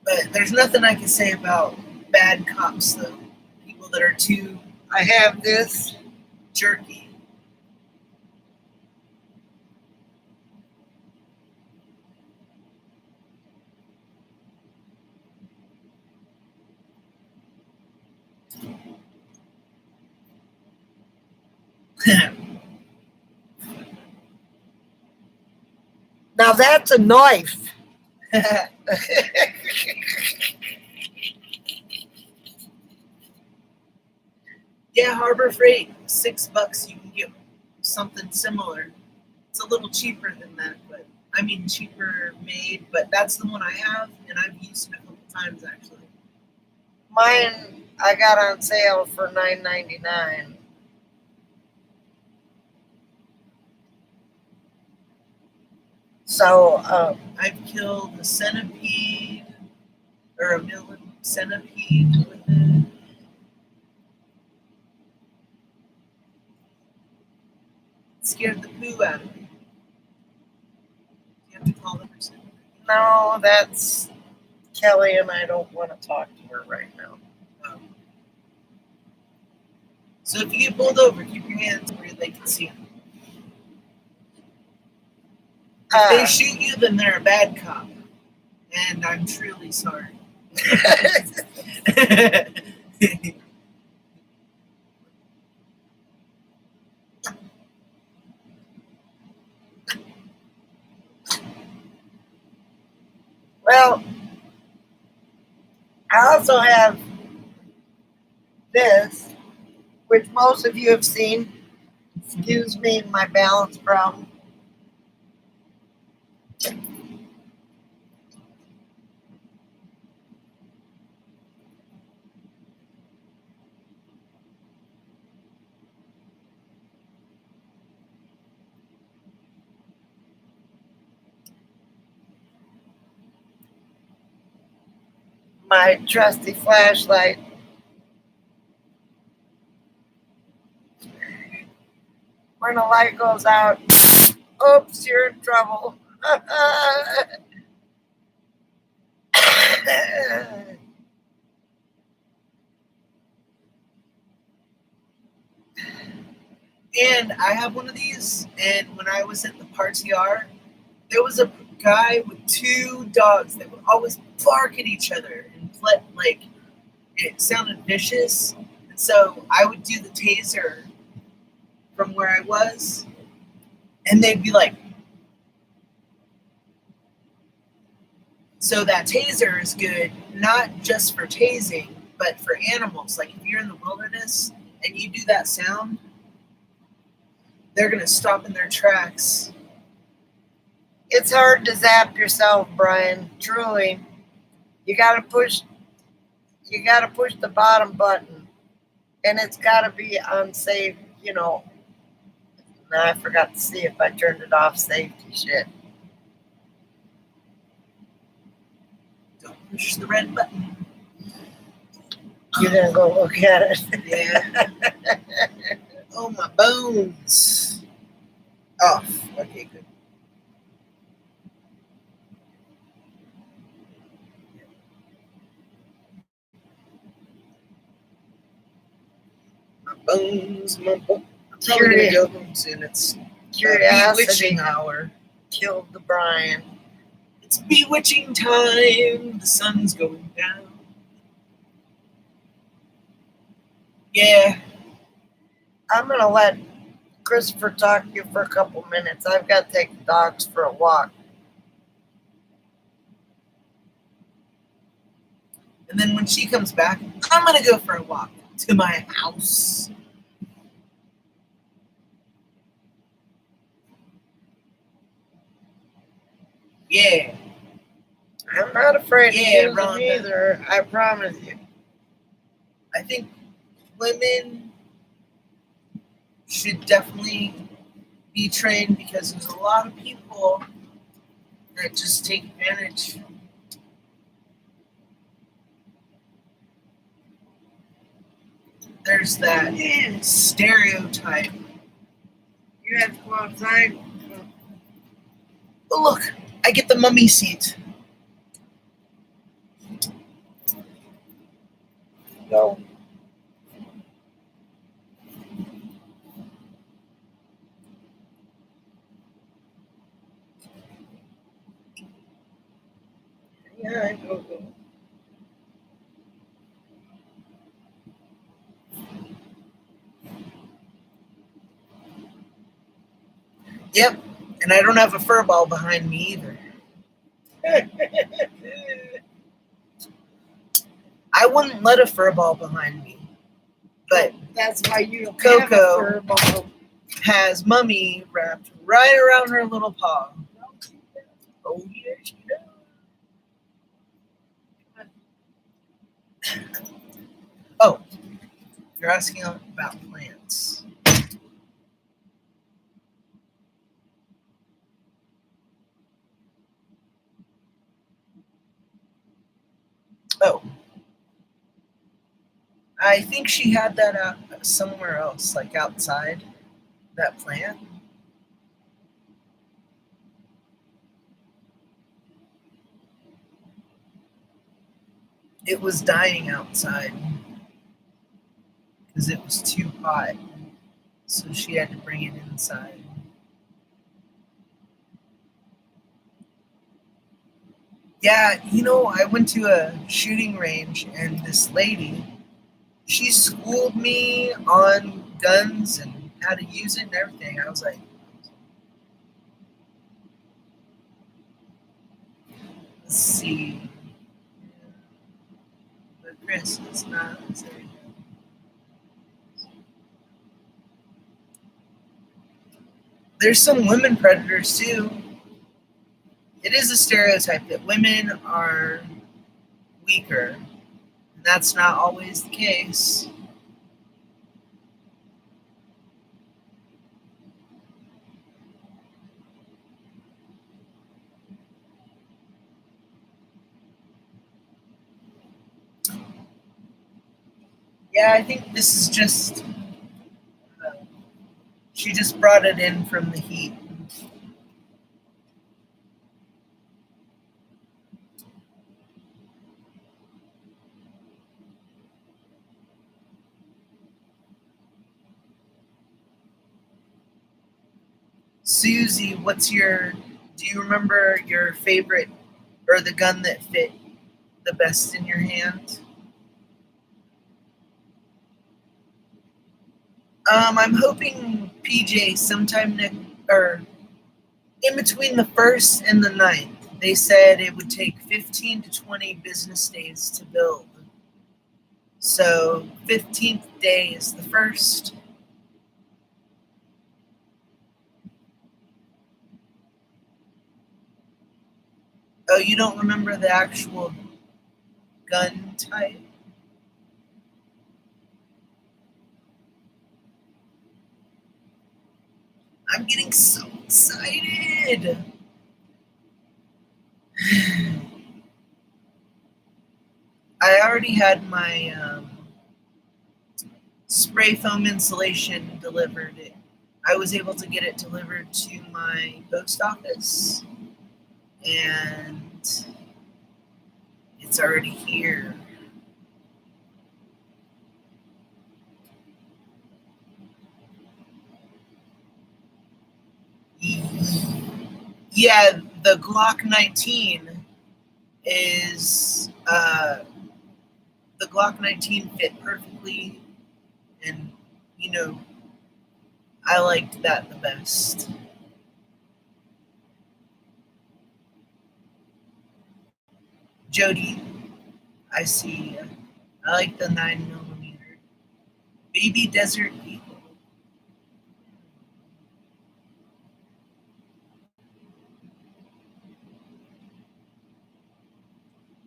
But there's nothing I can say about bad cops though. People that are too I have this. jerky. Now that's a knife. Yeah, Harbor Freight, $6 you can get something similar. It's a little cheaper than that, but I mean cheaper made, but that's the one I have and I've used it a couple times actually. Mine I got on sale for $9.99. So I've killed a centipede or a centipede with it. It scared the poo out of me. You have to call the person. no, that's Kelly, and I don't want to talk to her right now. So if you get pulled over, keep your hands where they can see them. If they shoot you, then they're a bad cop. And I'm truly sorry. Well, I also have this, which most of you have seen. Excuse me, my balance problem. My trusty flashlight. When the light goes out, oops, you're in trouble. And I have one of these. And when I was at the parts yard, there was a guy with 2 dogs that would always bark at each other and play, like it sounded vicious. And so I would do the taser from where I was, and they'd be like, so that taser is good not just for tasing, but for animals. Like if you're in the wilderness and you do that sound, they're gonna stop in their tracks. It's hard to zap yourself, Brian. Truly, you gotta push the bottom button, and it's gotta be on safe. Now I forgot to see if I turned it off. Safety shit. Don't push the red button. You're gonna go look at it. Yeah. Oh, my bones. Off. Okay, good. My bones, my bones. I'm probably gonna go home soon. It's Curiosity witching hour. killed the Brian. It's bewitching time. The sun's going down. Yeah. I'm gonna let Christopher talk to you for a couple minutes. I've got to take the dogs for a walk. And then when she comes back, I'm going to go for a walk to my house. Yeah. I'm not afraid to Yeah, use them Rhonda. either. I promise you. I think women should definitely be trained because there's a lot of people that just take advantage. There's that stereotype. You have to go outside. But look, I get the mummy seat. Go. Yeah, I go. Yep, and I don't have a fur ball behind me either. I wouldn't let a fur ball behind me, but That's why you don't Coco. have a fur ball. has mummy wrapped right around her little paw. Oh, yeah, she does. Oh, you're asking about plants. Oh, I think she had that out somewhere else, like outside that plant. It was dying outside because it was too hot, so she had to bring it inside. Yeah, I went to a shooting range and this lady, she schooled me on guns and how to use it and everything. I was like, let's see. But Chris is not saying. There's some women predators too. It is a stereotype that women are weaker, and that's not always the case. Yeah, I think this is just. She just brought it in from the heat. Susie, do you remember your favorite or the gun that fit the best in your hand? I'm hoping PJ sometime next, or in between the 1st and the 9th. They said it would take 15 to 20 business days to build. So 15th day is the 1st. Oh, you don't remember the actual gun type? I'm getting so excited. I already had my spray foam insulation delivered. I was able to get it delivered to my post office, and it's already here. Yeah, the Glock 19 is the Glock 19 fit perfectly, and you know, I liked that the best. Jody, I see. I like the 9mm. Baby Desert Eagle.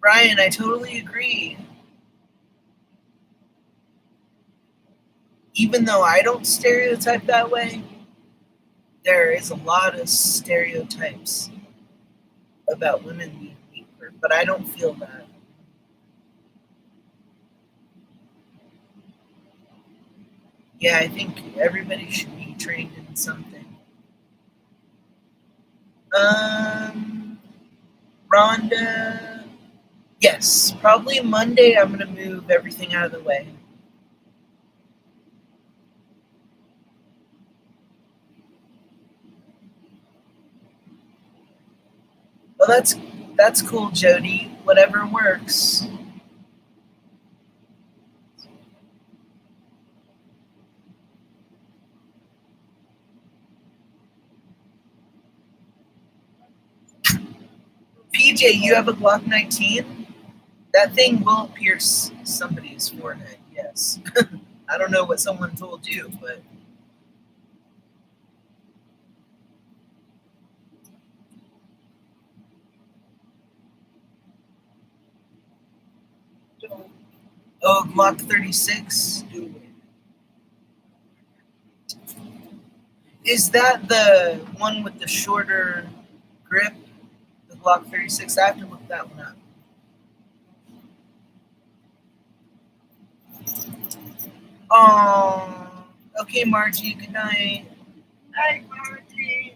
Brian, I totally agree. Even though I don't stereotype that way, there is a lot of stereotypes about women being weaker, but I don't feel that. Yeah, I think everybody should be trained in something. Um, Rhonda, yes, probably Monday I'm going to move everything out of the way. Well, that's cool, Jody. Whatever works. PJ, you have a Glock 19? That thing will pierce somebody's forehead, yes. I don't know what someone told you, but oh, Glock 36? Is that the one with the shorter grip? The Glock 36? I have to look that one up. Oh, okay, Margie, good night. Hi, Margie.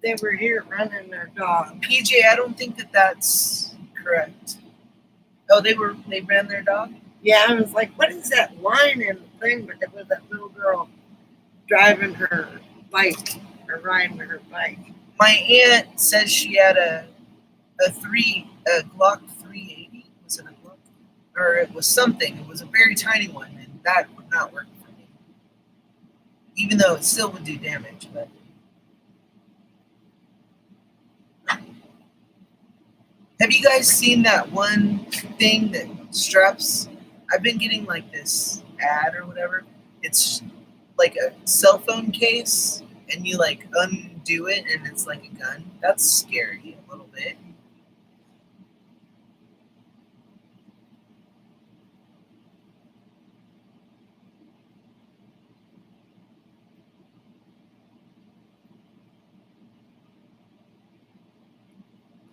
They were here running their dog. PJ, I don't think that that's correct. Oh, they ran their dog? Yeah, I was like, what is that line in the thing? But it was that little girl driving her bike or riding her bike. My aunt says she had a Glock 380. Was it a Glock? Or it was something. It was a very tiny one, and that would not work for me. Even though it still would do damage, but have you guys seen that one thing that straps? I've been getting like this ad or whatever. It's like a cell phone case, and you like undo it, and it's like a gun. That's scary a little bit.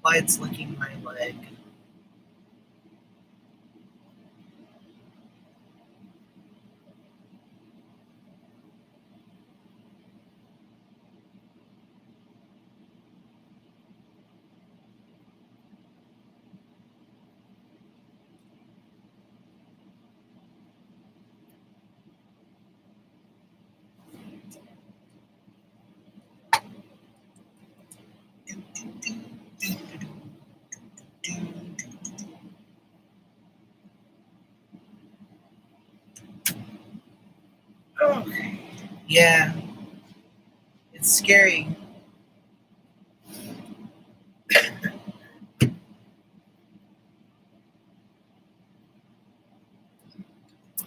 Clyde's licking my leg. Oh, Yeah, it's scary.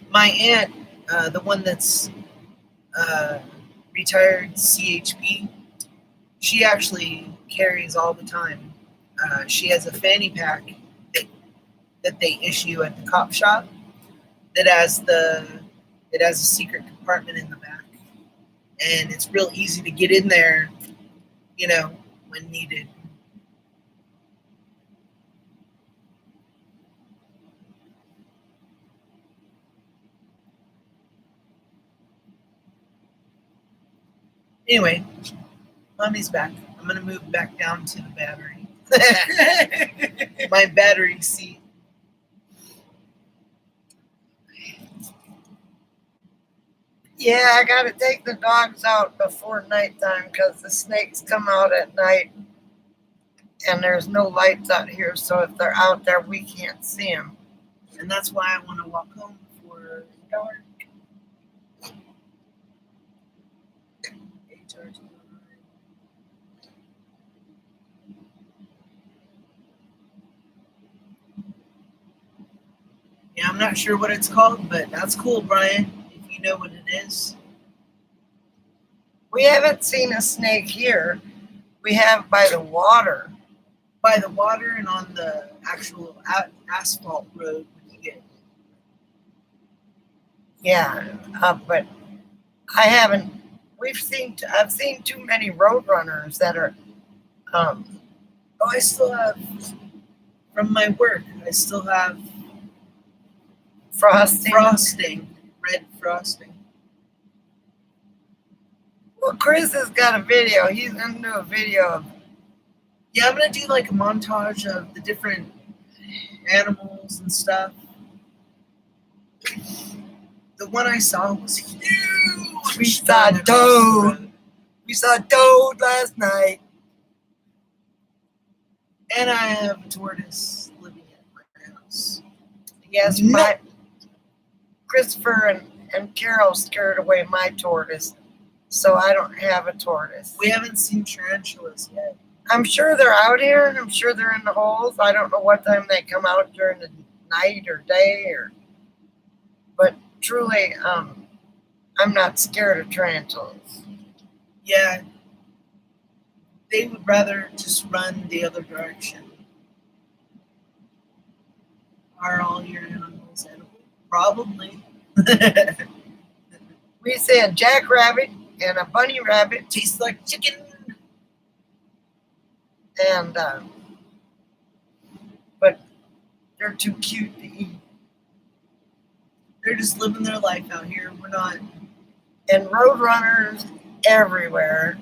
My aunt, the one that's uh, retired CHP, she actually carries all the time. She has a fanny pack that, that they issue at the cop shop that has it has a secret compartment in the back, and it's real easy to get in there, you know, when needed. Anyway, mommy's back. I'm gonna move back down to the battery. My battery seat. Yeah, I got to take the dogs out before nighttime because the snakes come out at night and there's no lights out here. So if they're out there, we can't see them. And that's why I want to walk home before dark. HRT. Yeah, I'm not sure what it's called, but that's cool, Brian, if you know what it is. We haven't seen a snake here. We have by the water. By the water and on the actual asphalt road when you get. Yeah, but I haven't. I've seen too many roadrunners that are um, Oh, I still have, from my work, I still have frosting. red frosting. Well, Chris has got a video. He's gonna do a video of. Yeah, I'm gonna do like a montage of the different animals and stuff. The one I saw was huge. We saw Toad. We saw Toad last night. And I have a tortoise living at my house. Yes, No. Christopher and Carol scared away my tortoise, so I don't have a tortoise. We haven't seen tarantulas yet. I'm sure they're out here, and I'm sure they're in the holes. I don't know what time they come out during the night or day, but truly, I'm not scared of tarantulas. Yeah, they would rather just run the other direction. Are all your animals edible? Probably. We see a jackrabbit and a bunny rabbit, Tastes like chicken. and but they're too cute to eat. They're just living their life out here. We're not. And roadrunners everywhere.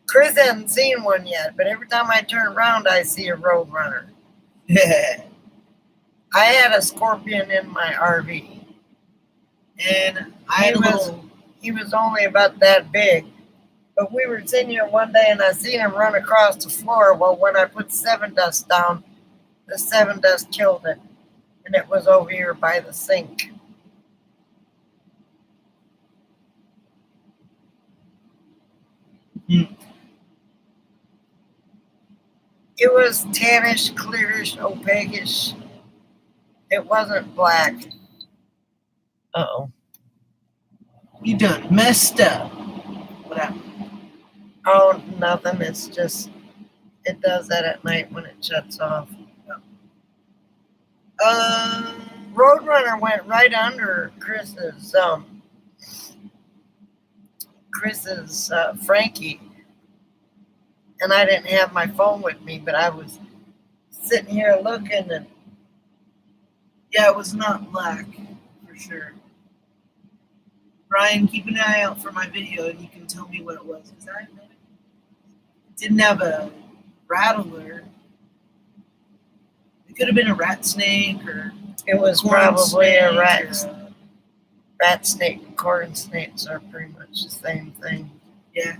Chris hasn't seen one yet, but every time I turn around, I see a roadrunner. I had a scorpion in my RV. And I had a little. He was only about that big. But we were sitting here one day and I seen him run across the floor. Well, when I put 7 dust down, the 7 dust killed it. And it was over here by the sink. It was tannish, clearish, opaquish. It wasn't black. Uh-oh. You done messed up. What happened? Oh, nothing. It's just, it does that at night when it shuts off. Roadrunner went right under Chris's Frankie, and I didn't have my phone with me, but I was sitting here looking, and Yeah, it was not black, for sure. Brian, keep an eye out for my video and you can tell me what it was. It didn't have a rattler. It could have been a rat snake or it was corn probably a snake rat snake. And corn snakes are pretty much the same thing. Yeah.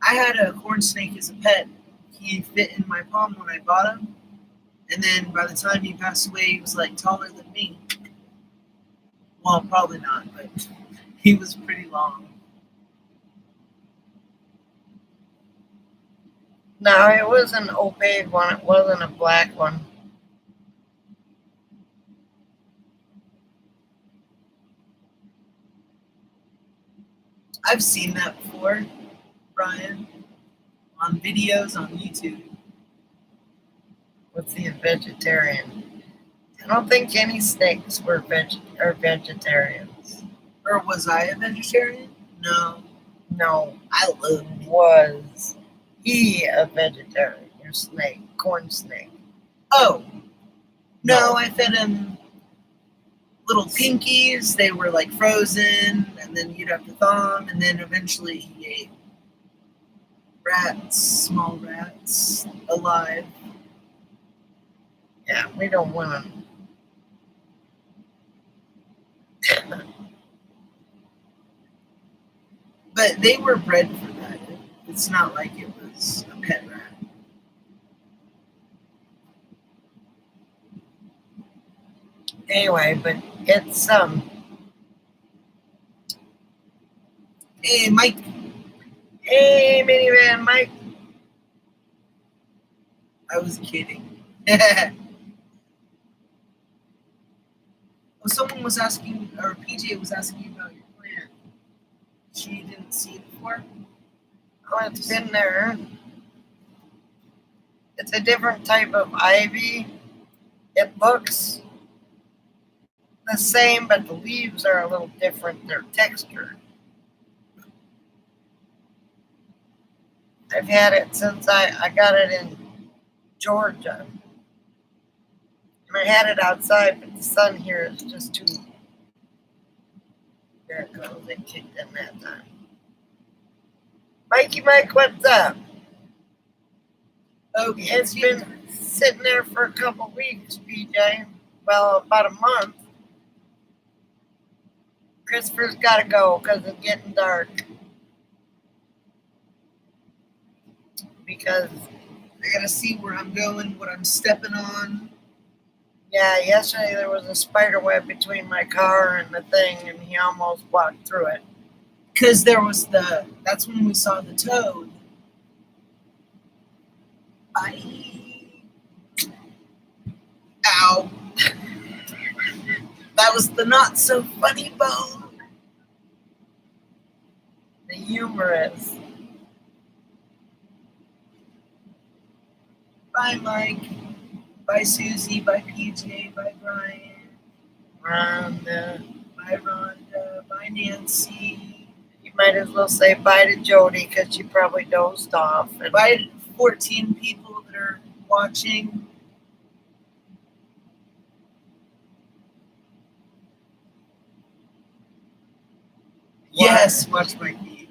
I had a corn snake as a pet. He fit in my palm when I bought him. And then by the time he passed away, he was like taller than me. Well, probably not, but he was pretty long. No, it was an opaque one. It wasn't a black one. I've seen that before, Brian, on videos on YouTube. What's he, a vegetarian? I don't think any snakes are vegetarians. Or was I a vegetarian? No. No, I love meat. was he a vegetarian? Your snake, corn snake. Oh. No, I fed him little pinkies. They were like frozen, and then you'd have to thaw them, and then eventually he ate rats, small rats, alive. Yeah, we don't want them. But they were bred for that. It's not like it was a pet rat. Anyway, but it's Hey, Mike. hey minivan Mike. I was kidding. Well, someone was asking, or PJ was asking about your plant. She didn't see it before. Oh, it's been there. It's a different type of ivy. It looks the same, but the leaves are a little different. They're textured. I've had it since I got it in Georgia. And I had it outside, but the sun here is just too. There it goes. It kicked in that time. Mikey Mike, what's up? Oh, It's been sitting there for a couple weeks, PJ. Well, about a month. Christopher's got to go because it's getting dark. Because, I gotta see where I'm going, what I'm stepping on. yeah, yesterday there was a spider web between my car and the thing, and he almost walked through it. Because that's when we saw the toad. Ow. That was the not so funny bone. The humorous. Bye, Mike. Bye, Susie. Bye, PJ. Bye, Brian. Rhonda. Bye, Rhonda. Bye, Nancy. You might as well say bye to Jody because she probably dozed off. And Bye to 14 people that are watching. Yes, much might be.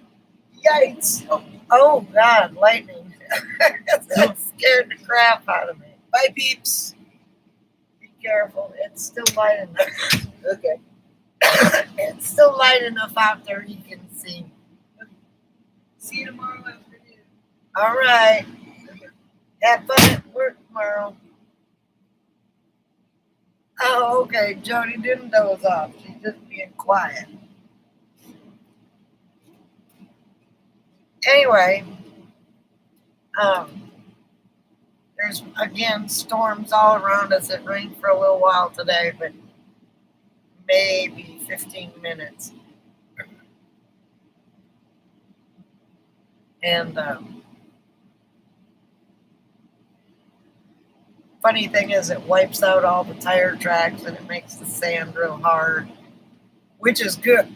Yikes. oh God, lightning. That scared the crap out of me. Bye, peeps. Be careful. It's still light enough. Okay. It's still light enough out there you can see. See you tomorrow afternoon. All right. Have fun at work tomorrow. Oh, okay. Jody didn't doze off. She's just being quiet. Anyway, there's again storms all around us. It rained for a little while today, but maybe 15 minutes. And funny thing is, it wipes out all the tire tracks and it makes the sand real hard, which is good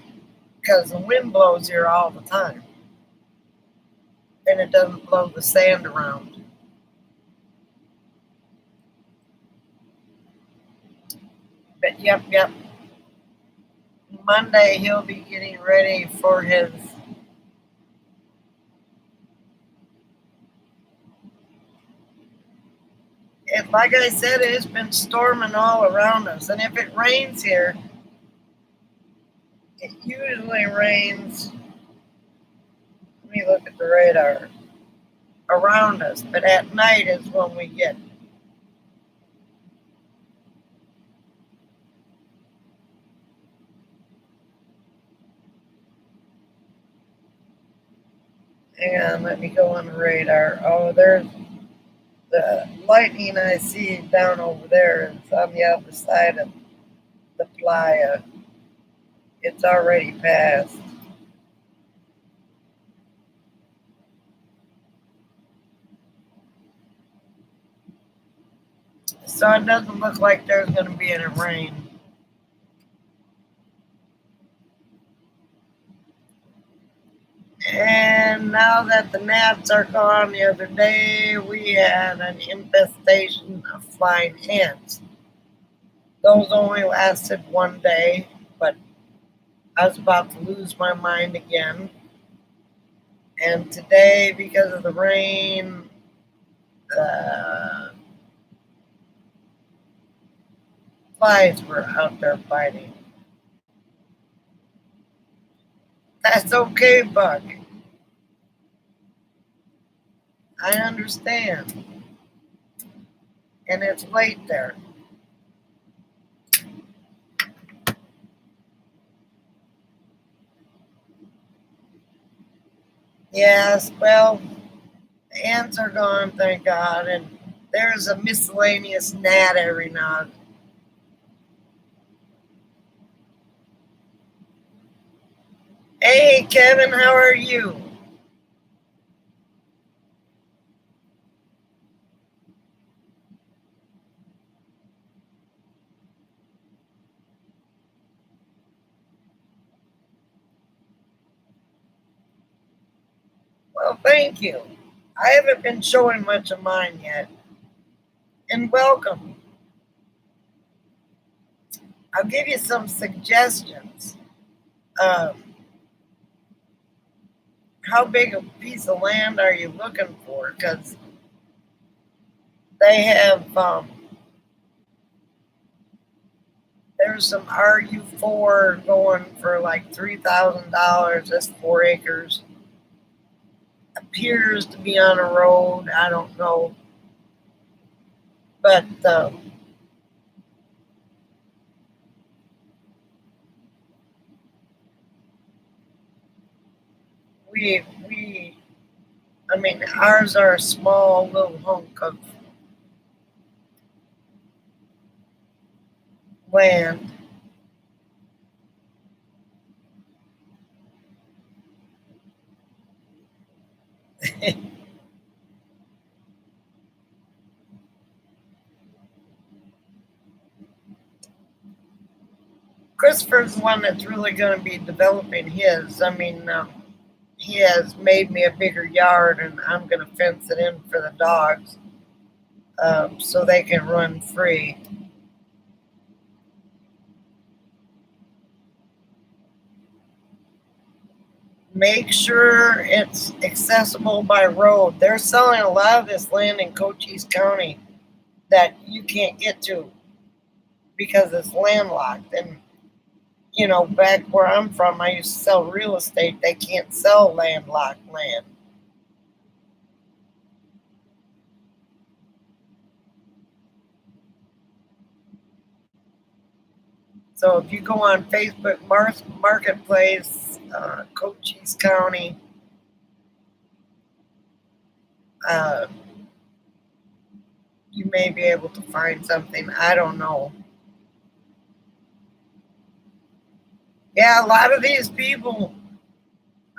because the wind blows here all the time. And it doesn't blow the sand around. But yep. Monday he'll be getting ready for his like I said, it's been storming all around us. And if it rains here, it usually rains. Let me look at the radar around us. But at night is when we get. Hang on, let me go on the radar. Oh, there's the lightning I see down over there. It's on the other side of the playa. It's already passed. So it doesn't look like there's going to be any rain. And now that the gnats are gone, the other day we had an infestation of flying ants. Those only lasted one day, but I was about to lose my mind again. And today, because of the rain, flies were out there fighting. That's okay, Buck. I understand. And it's late there. Yes, well, the ants are gone, thank God, and there's a miscellaneous gnat every now and then. Hey, Kevin, how are you? Well, thank you. I haven't been showing much of mine yet. And welcome. I'll give you some suggestions. Um, how big a piece of land are you looking for? Because they have, there's some RU4 going for like $3,000. That's 4 acres. Appears to be on a road. I don't know. But we, I mean, ours are a small little hunk of land. Christopher's the one that's really going to be developing his. I mean, he has made me a bigger yard, and I'm going to fence it in for the dogs so they can run free. Make sure it's accessible by road. They're selling a lot of this land in Cochise County that you can't get to because it's landlocked. And, you know, back where I'm from, I used to sell real estate. They can't sell landlocked land. So if you go on Facebook Marketplace, Cochise County, uh, you may be able to find something. I don't know. Yeah, a lot of these people,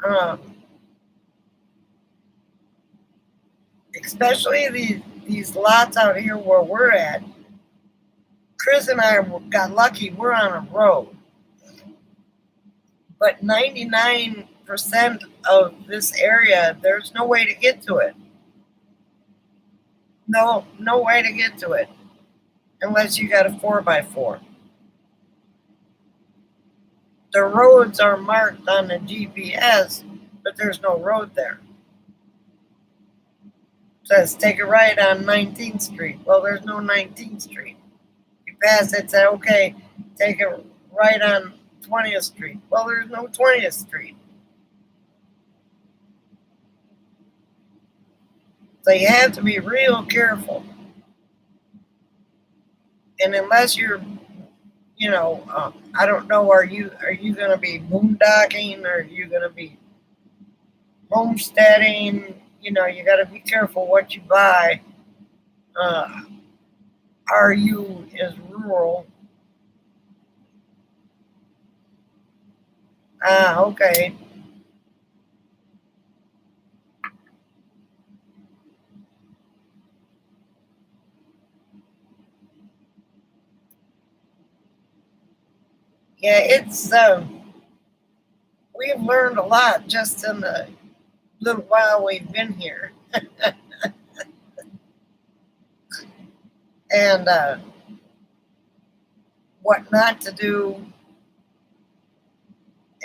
uh, especially these lots out here where we're at. Chris and I got lucky. We're on a road, but 99% of this area, there's no way to get to it. No, no way to get to it unless you got a 4x4. The roads are marked on the GPS, but there's no road there. It says take a right on 19th Street. Well, there's no 19th Street. You pass it, say, okay, take a right on 20th Street. Well, there's no 20th Street. So you have to be real careful. And unless you're, I don't know, are you going to be boondocking? Or are you going to be homesteading? You got to be careful what you buy. Uh, RU is rural. Ah, okay. Yeah, it's we've learned a lot just in the little while we've been here, and what not to do,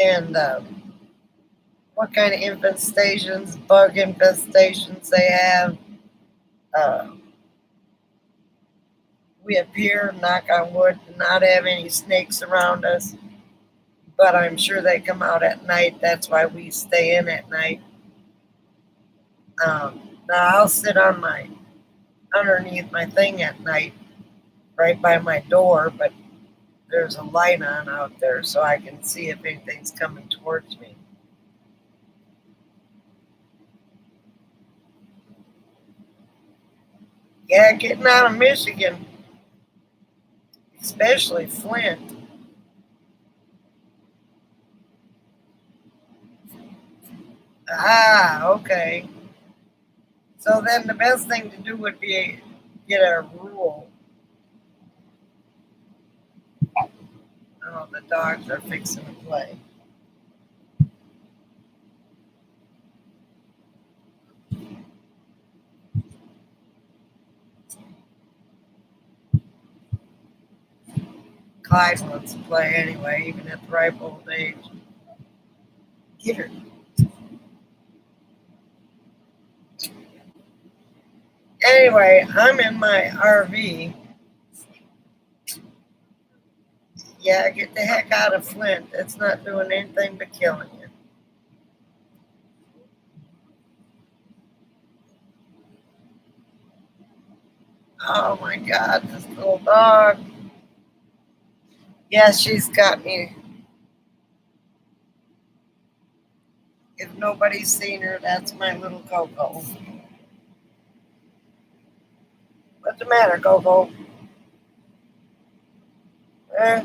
and what kind of infestations, bug infestations they have. Uh, we appear, knock on wood, to not have any snakes around us, but I'm sure they come out at night. That's why we stay in at night. Now I'll sit on my underneath my thing at night, right by my door, but there's a light on out there so I can see if anything's coming towards me. Yeah, getting out of Michigan, especially Flint. Ah, okay. So then the best thing to do would be get a rule. Oh, the dogs are fixing to play. Clyde wants to play anyway, even at the ripe old age. Get her. Anyway, I'm in my RV. Yeah, get the heck out of Flint. It's not doing anything but killing you. Oh my God, this little dog. Yeah, she's got me. If nobody's seen her, that's my little Coco. What's the matter, Coco? Eh?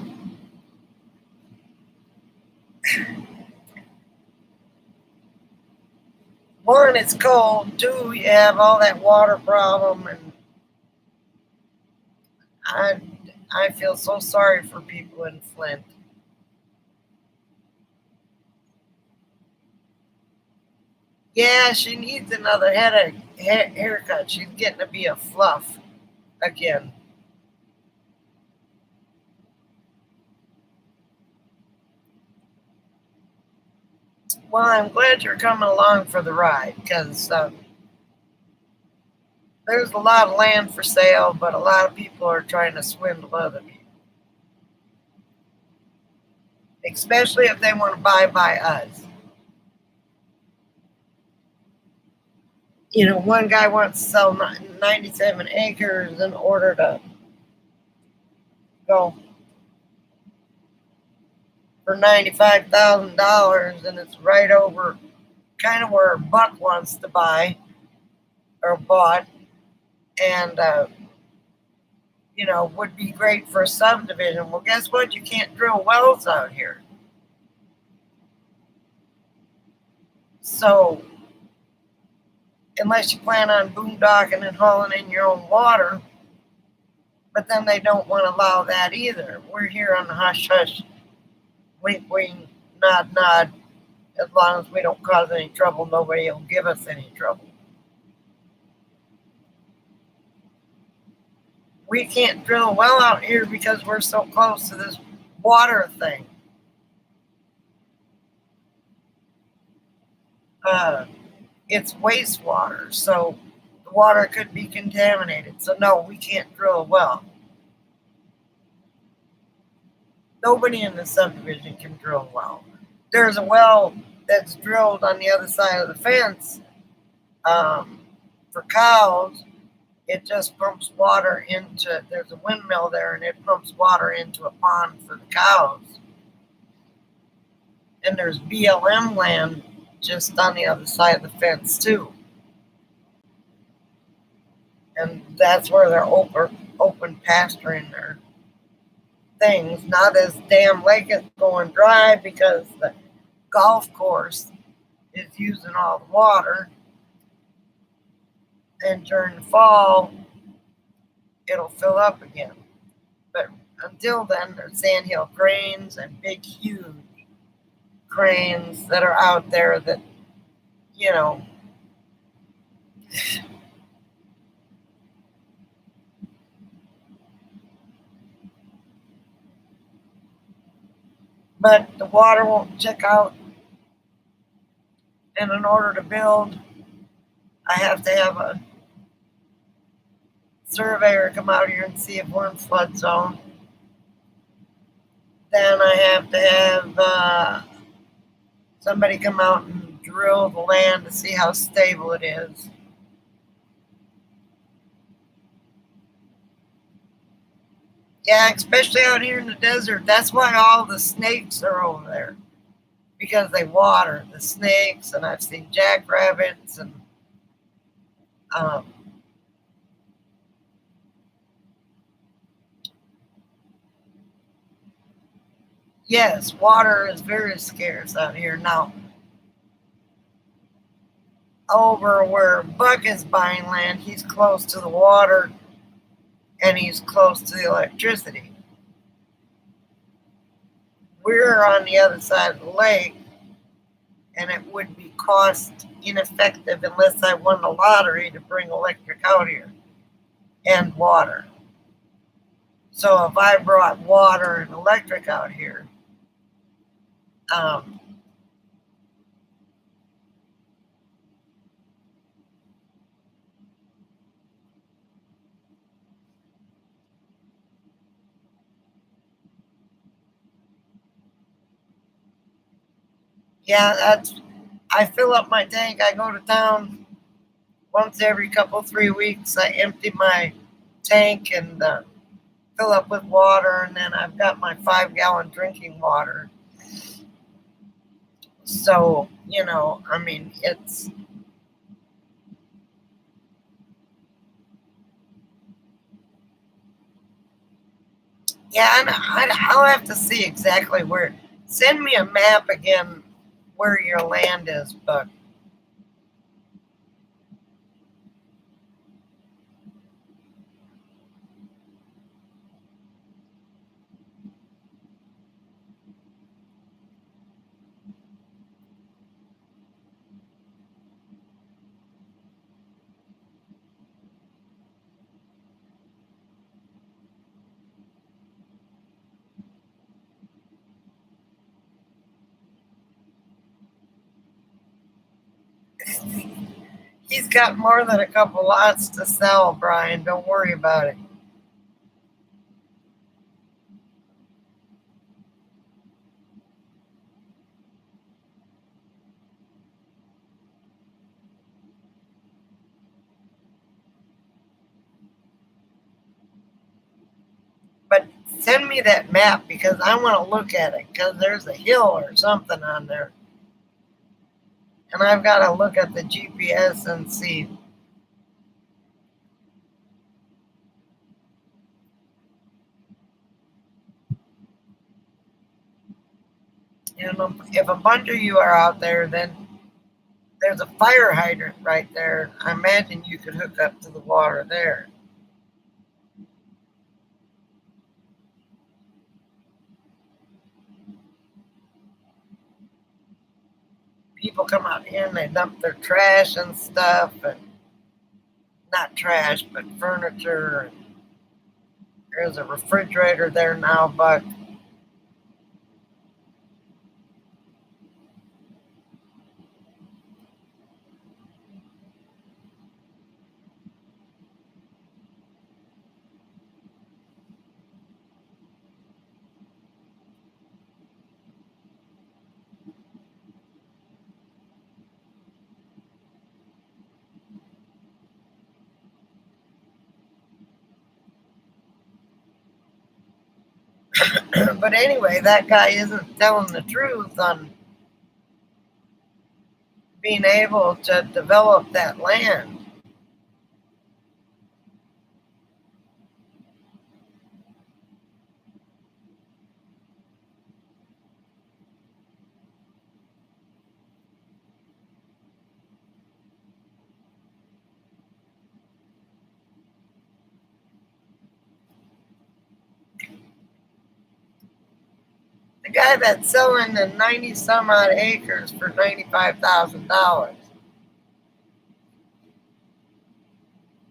One, it's cold. Two, you have all that water problem, and I, I feel so sorry for people in Flint. Yeah, she needs another haircut. She's getting to be a fluff again. Well, I'm glad you're coming along for the ride because there's a lot of land for sale, but a lot of people are trying to swindle other people, especially if they want to buy by us. You know, one guy wants to sell 97 acres in order to go for $95,000, and it's right over kind of where Buck wants to buy or bought, and would be great for a subdivision. Well, guess what? You can't drill wells out here. So, unless you plan on boondocking and hauling in your own water, but then they don't want to allow that either. We're here on the hush hush, wink wink, nod nod. As long as we don't cause any trouble, nobody will give us any trouble. We can't drill a well out here because we're so close to this water thing. Uh, it's wastewater, so the water could be contaminated. So no, we can't drill a well. Nobody in the subdivision can drill a well. There's a well that's drilled on the other side of the fence for cows. It just pumps water into. There's a windmill there, and it pumps water into a pond for the cows. And there's BLM land just on the other side of the fence too, and that's where they're open pasturing their things. Now this damn lake is going dry because the golf course is using all the water, and during the fall it'll fill up again. But until then, there's sandhill cranes and big, huge cranes that are out there that, you know, but the water won't check out. And in order to build, I have to have a surveyor come out here and see if we're in flood zone. then I have to have somebody come out and drill the land to see how stable it is. Yeah, especially out here in the desert. That's why all the snakes are over there because they water the snakes, and I've seen jackrabbits and um, yes, water is very scarce out here now. Over where Buck is buying land, he's close to the water and he's close to the electricity. We're on the other side of the lake, and it would be cost ineffective unless I won the lottery to bring electric out here and water. So if I brought water and electric out here, um, yeah, that's I fill up my tank. I go to town once every couple 3 weeks. I empty my tank and fill up with water, and then I've got my 5 gallon drinking water. So I mean, it's yeah. And I'll have to see exactly where. Send me a map again where your land is, but he's got more than a couple lots to sell, Brian. Don't worry about it. But send me that map because I want to look at it because there's a hill or something on there. And I've got to look at the GPS and see. If a bunch of you are out there, then there's a fire hydrant right there. I imagine you could hook up to the water there. People come out here and they dump their trash and stuff, and not trash, but furniture. There's a refrigerator there now, but but anyway, that guy isn't telling the truth on being able to develop that land. The guy that's selling the 90 some odd acres for $95,000,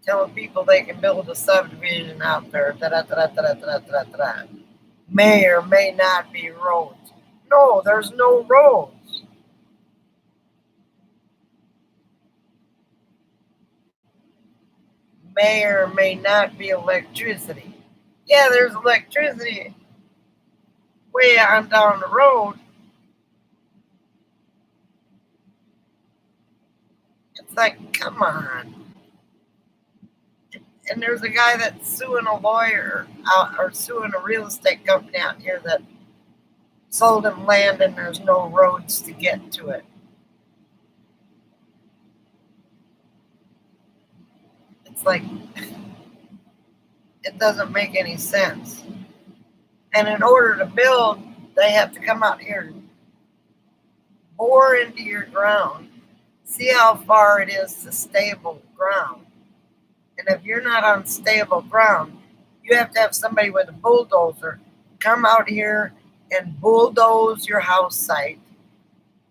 telling people they can build a subdivision out there. May or may not be roads. No, there's no roads. May or may not be electricity. Yeah, there's electricity. way on down the road. It's like, come on. And there's a guy that's suing a lawyer out, or suing a real estate company out here that sold him land and there's no roads to get to it. It's like, it doesn't make any sense. And in order to build, they have to come out here, bore into your ground, see how far it is to stable ground. And if you're not on stable ground, you have to have somebody with a bulldozer come out here and bulldoze your house site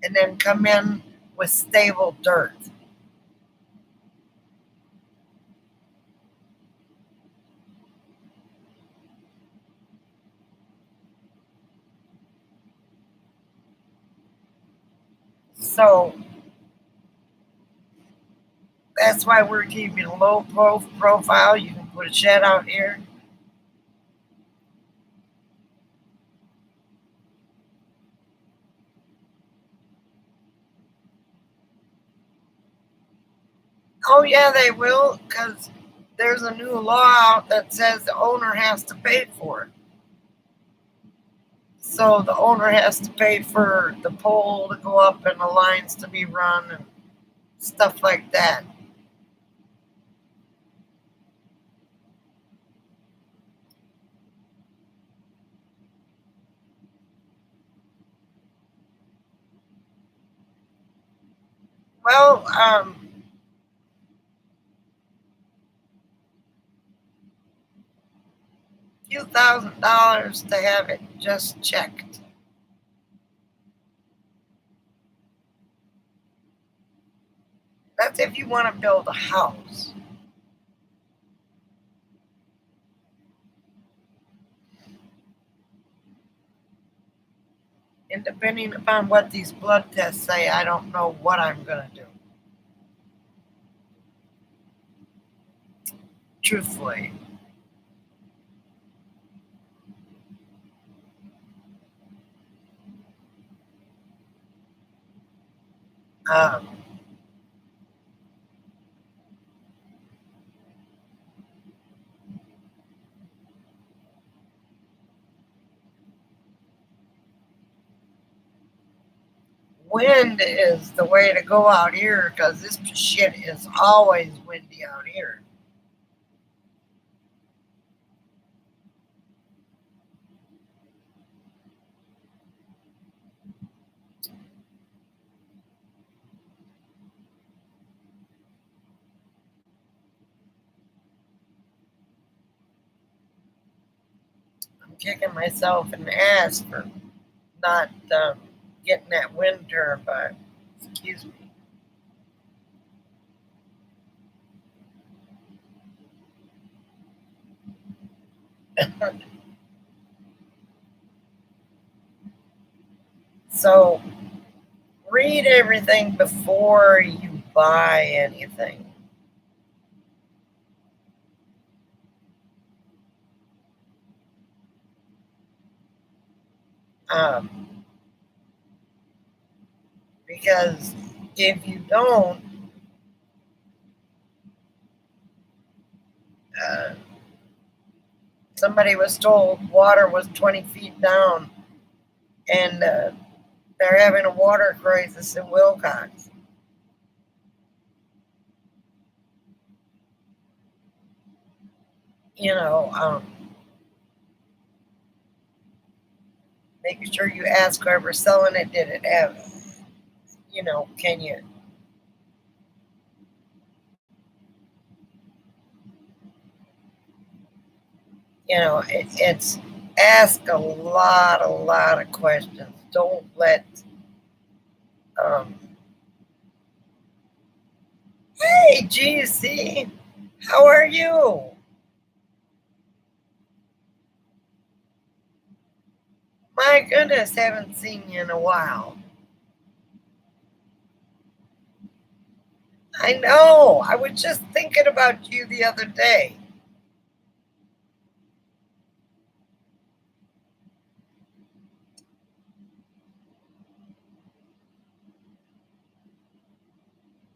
and then come in with stable dirt. So that's why we're keeping a low profile. You can put a shed out here. Oh, yeah, they will, because there's a new law out that says the owner has to pay for it. So the owner has to pay for the pole to go up and the lines to be run and stuff like that. Well, few $1,000s to have it just checked. That's if you want to build a house. And depending upon what these blood tests say, I don't know what I'm going to do. Truthfully. Um, Wind is the way to go out here because this shit is always windy out here. I'm kicking myself in the ass for not getting that wind turbine. Excuse me. So read everything before you buy anything. Um, because if you don't, uh, somebody was told water was 20 feet down and they're having a water crisis in Wilcox. You know, making sure you ask whoever's selling it, did it have, can you, it's ask a lot of questions. Don't let, um, hey, GC, how are you? My goodness, haven't seen you in a while. I know. I was just thinking about you the other day.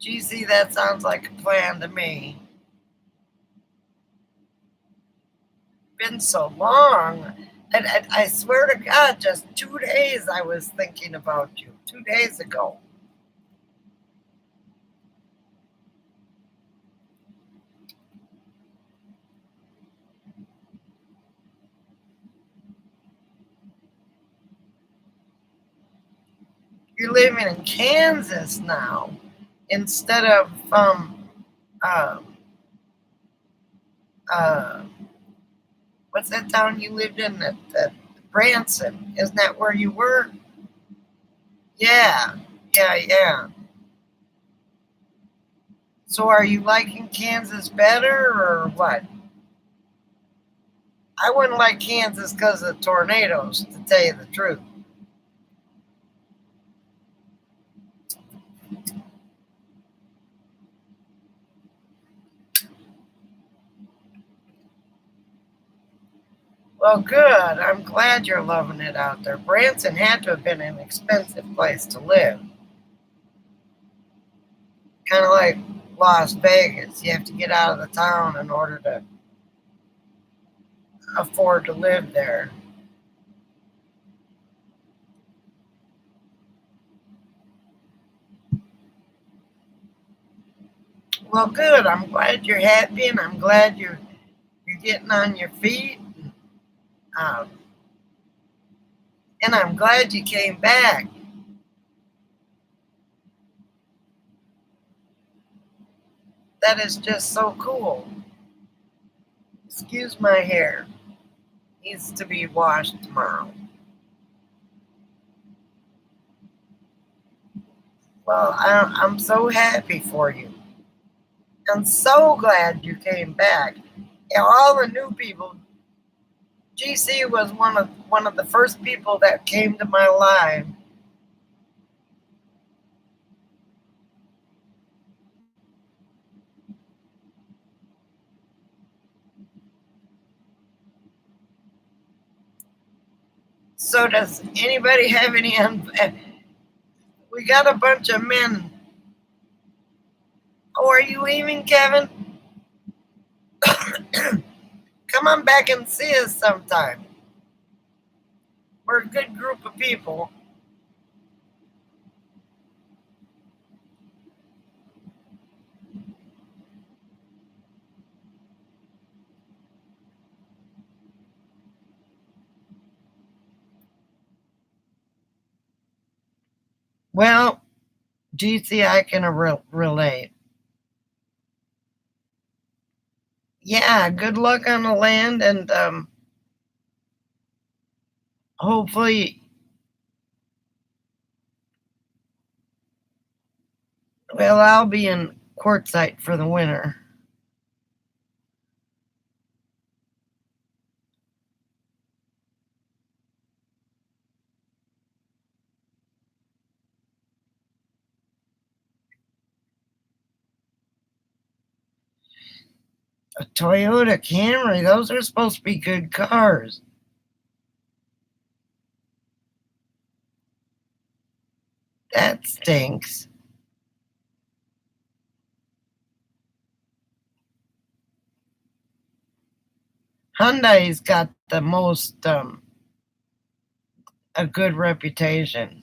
GC, that sounds like a plan to me. Been so long. And I swear to God, just 2 days I was thinking about you. 2 days ago. You're living in Kansas now instead of uh, uh, what's that town you lived in? That Branson. Isn't that where you were? Yeah, yeah. So are you liking Kansas better or what? I wouldn't like Kansas because of tornadoes, to tell you the truth. Well, good. I'm glad you're loving it out there. Branson had to have been an expensive place to live. Kind of like Las Vegas. You have to get out of the town in order to afford to live there. Well, good. I'm glad you're happy, and I'm glad you're getting on your feet. Um, and I'm glad you came back. That is just so cool. Excuse my hair. Needs to be washed tomorrow. Well, I'm so happy for you. I'm so glad you came back. And all the new people. GC was one of the first people that came to my life. So does anybody have any? We got a bunch of men. Oh, are you leaving, Kevin? Come on back and see us sometime. We're a good group of people. Well, GC, I can relate. Yeah, good luck on the land, and hopefully, well, I'll be in Quartzsite for the winter. A Toyota Camry, those are supposed to be good cars. That stinks. Hyundai's got the most a good reputation.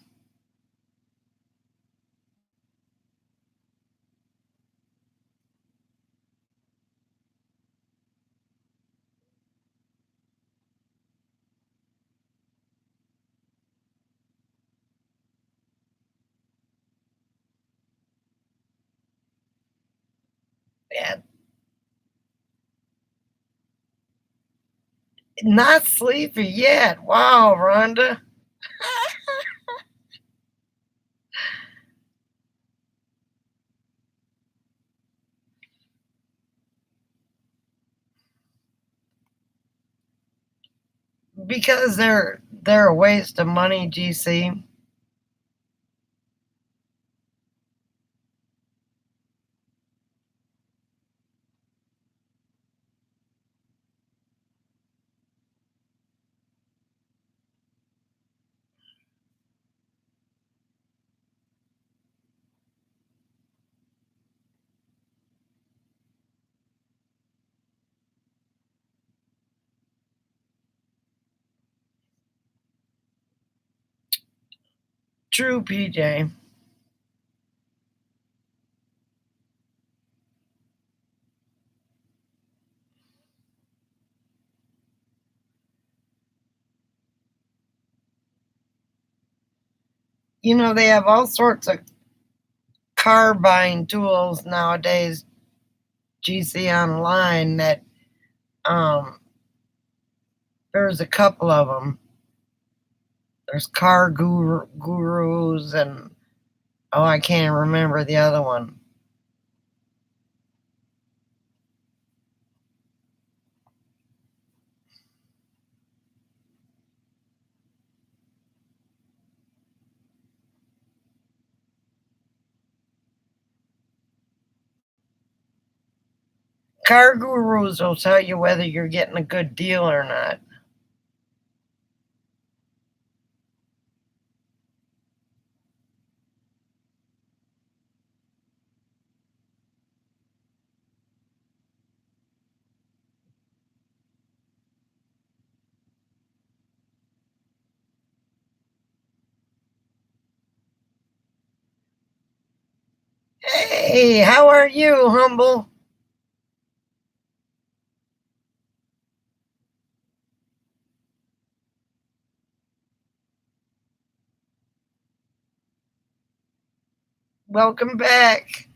Yeah, not sleepy yet. Wow, Rhonda. Because they're a waste of money, GC. true, PJ. You know, they have all sorts of car buying tools nowadays, GC online, that um, there's a couple of them. There's gurus and, oh, I can't remember the other one. Car gurus will tell you whether you're getting a good deal or not. Hey, how are you, Humble? Welcome back.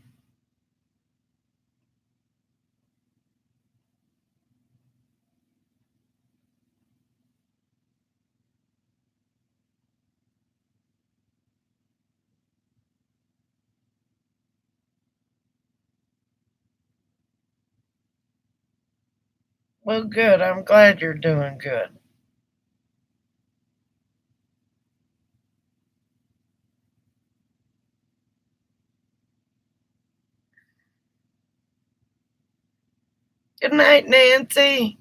Well, good. I'm glad you're doing good. Good night, Nancy.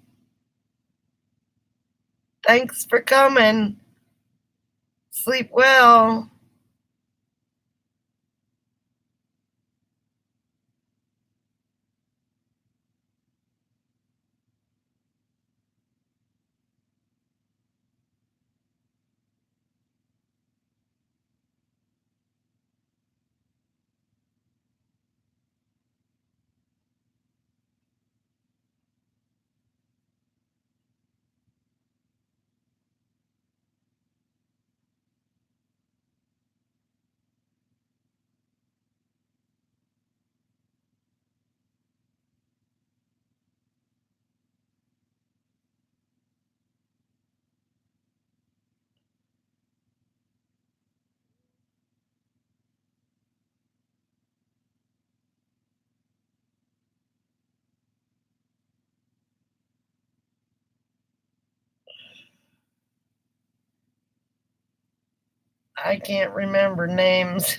Thanks for coming. Sleep well. I can't remember names.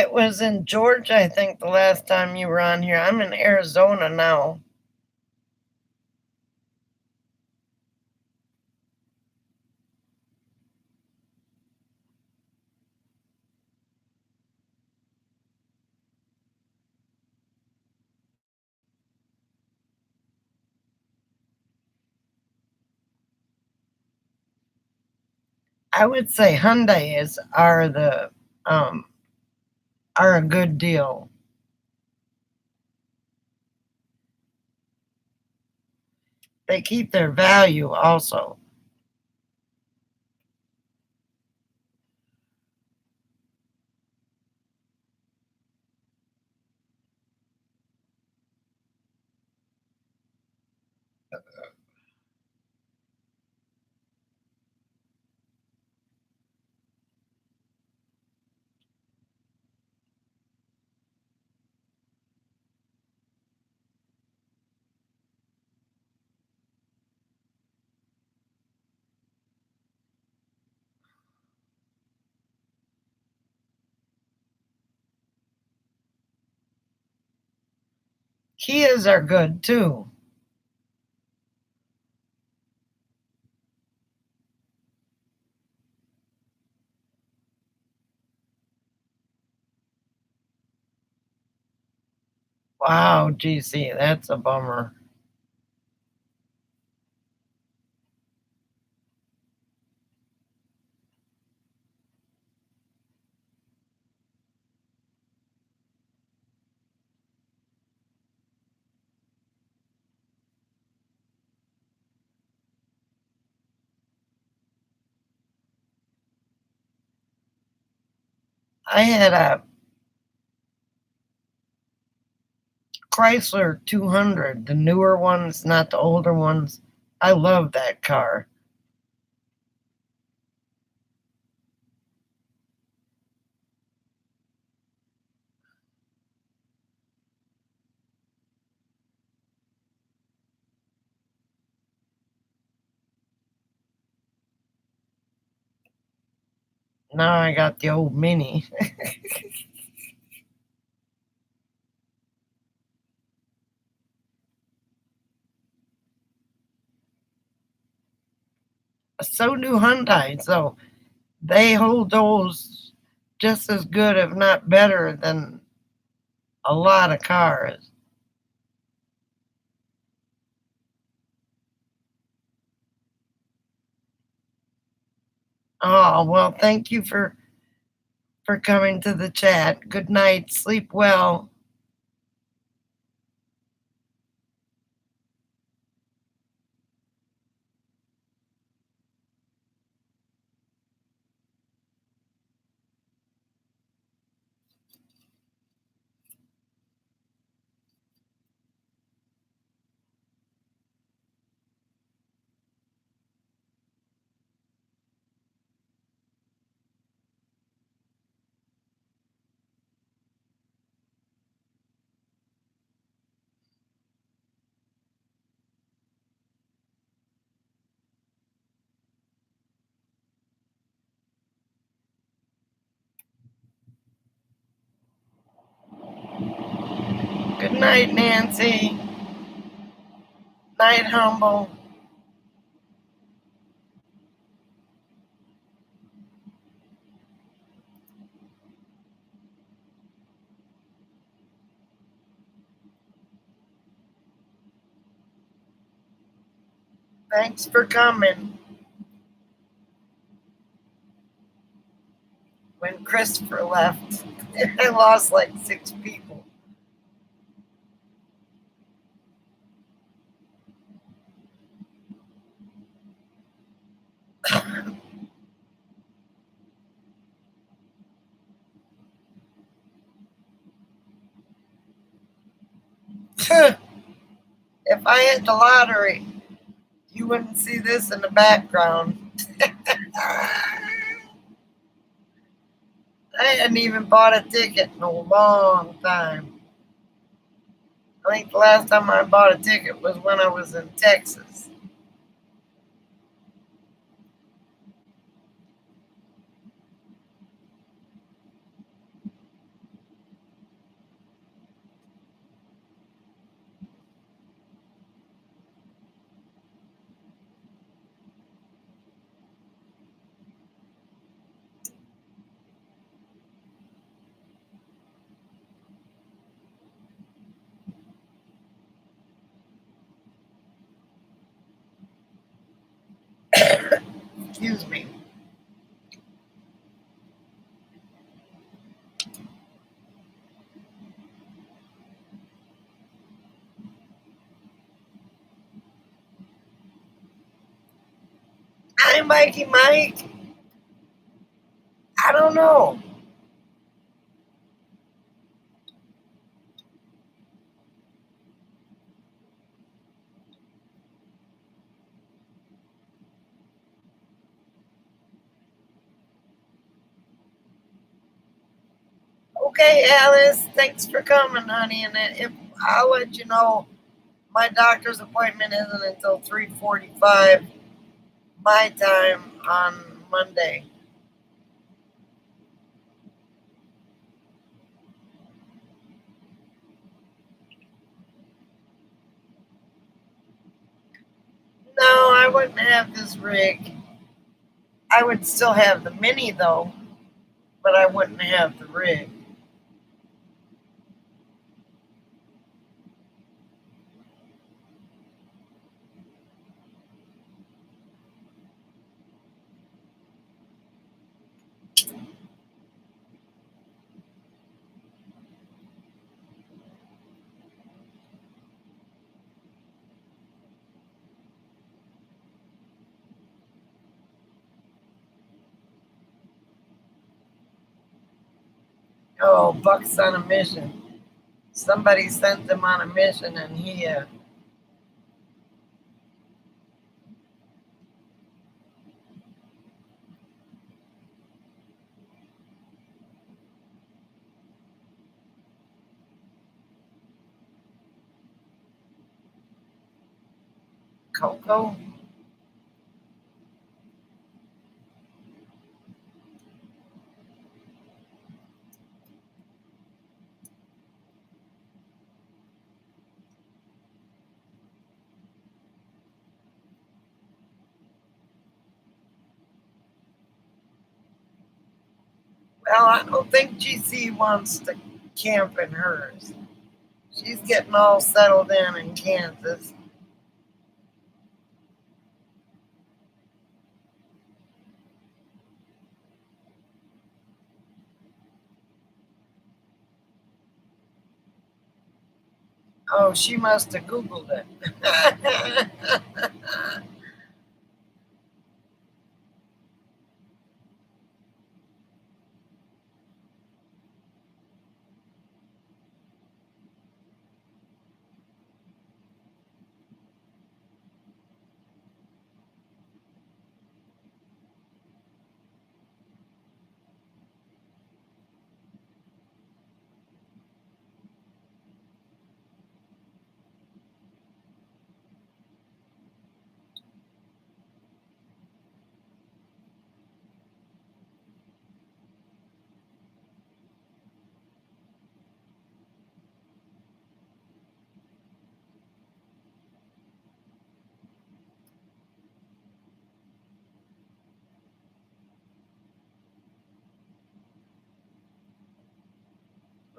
It was in Georgia, I think, the last time you were on here. I'm in Arizona now. I would say Hyundai's um are a good deal. They keep their value also. Kias are good too. Wow, GC, that's a bummer. I had a Chrysler 200, the newer ones, not the older ones. I love that car. Now I got the old Mini. So do Hyundai. So they hold those just as good, if not better, than a lot of cars. Oh, well, thank you for coming to the chat. Good night. Sleep well. Good night, Nancy. Night, Humble. Thanks for coming. When Christopher left, I lost like 6 people. If I hit the lottery, you wouldn't see this in the background. I hadn't even bought a ticket in a long time. I think the last time I bought a ticket was when I was in Texas. Excuse me. Hi, Mikey Mike. I don't know. Okay, Alice. Thanks for coming, honey. And if I'll let you know, my doctor's appointment isn't until 3:45 my time on Monday. wouldn't have this rig. I would still have the mini though, but I wouldn't have the rig. Oh, Buck's on a mission. Somebody sent him on a mission, and he Coco. Well, I don't think GC wants to camp in hers. She's getting all settled in Kansas. Oh, she must have Googled it.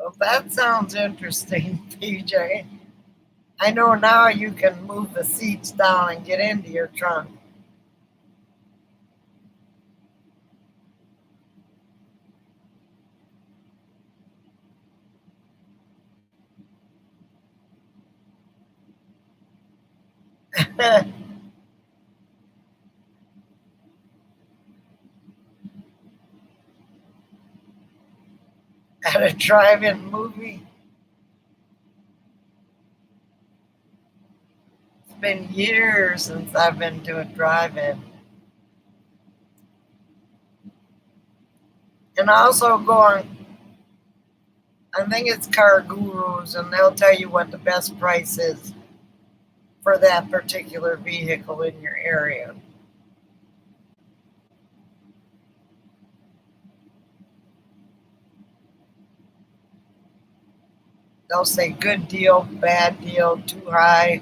Well, that sounds interesting, PJ. I know now you can move the seats down and get into your trunk. At a drive-in movie. It's been years since I've been to a drive-in. And also go on, I think it's Car Gurus, and they'll tell you what the best price is for that particular vehicle in your area. They'll say good deal, bad deal, too high.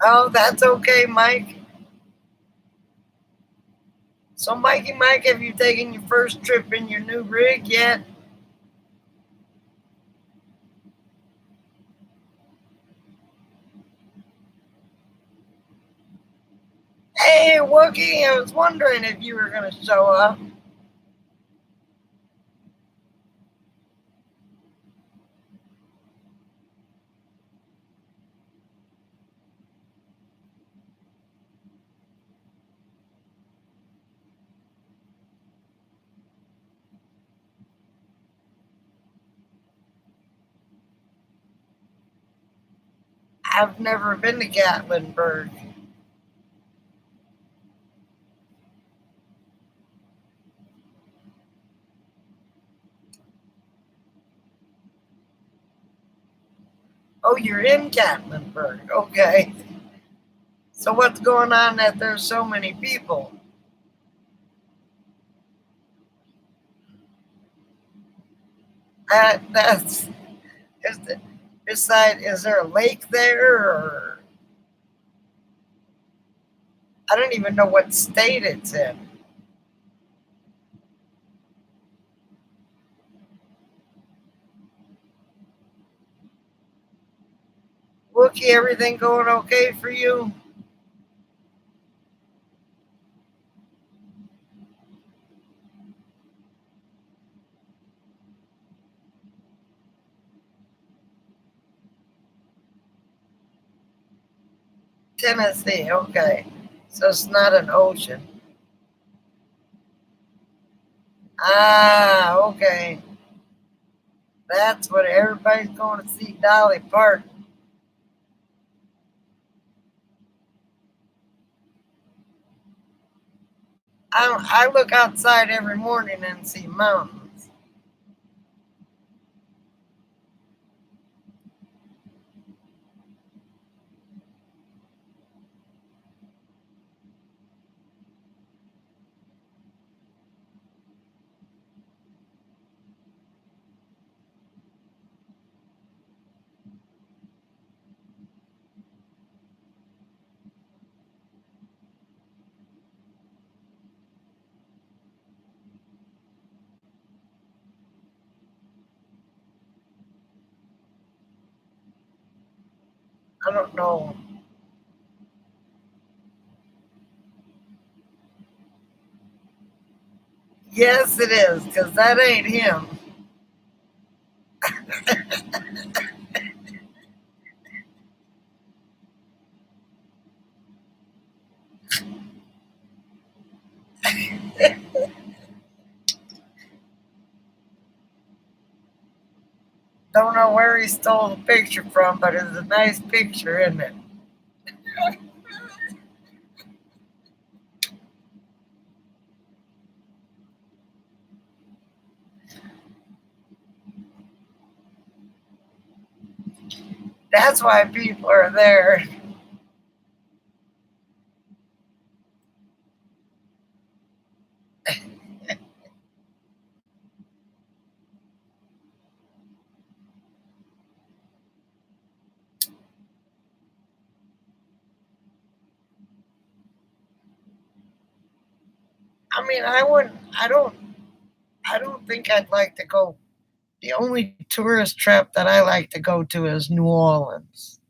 Oh, that's okay, Mike. So, Mikey Mike, have you taken your first trip in your new rig yet? Hey, Wookie, I was wondering if you were going to show up. I've never been to Gatlinburg. Oh, you're in Gatlinburg. Okay. So what's going on that there's so many people? That's is the, beside. Is there a lake there, or I don't even know what state it's in. Wookie, everything going okay for you? Tennessee, okay. So it's not an ocean. Ah, okay. That's what everybody's going to see Dolly Parton. I look outside every morning and see mountains. I don't know. Yes, it is, because that ain't him. Don't know where he stole the picture from, but it's a nice picture, isn't it? That's why people are there. I mean, I wouldn't. I don't think I'd like to go. The only tourist trap that I like to go to is New Orleans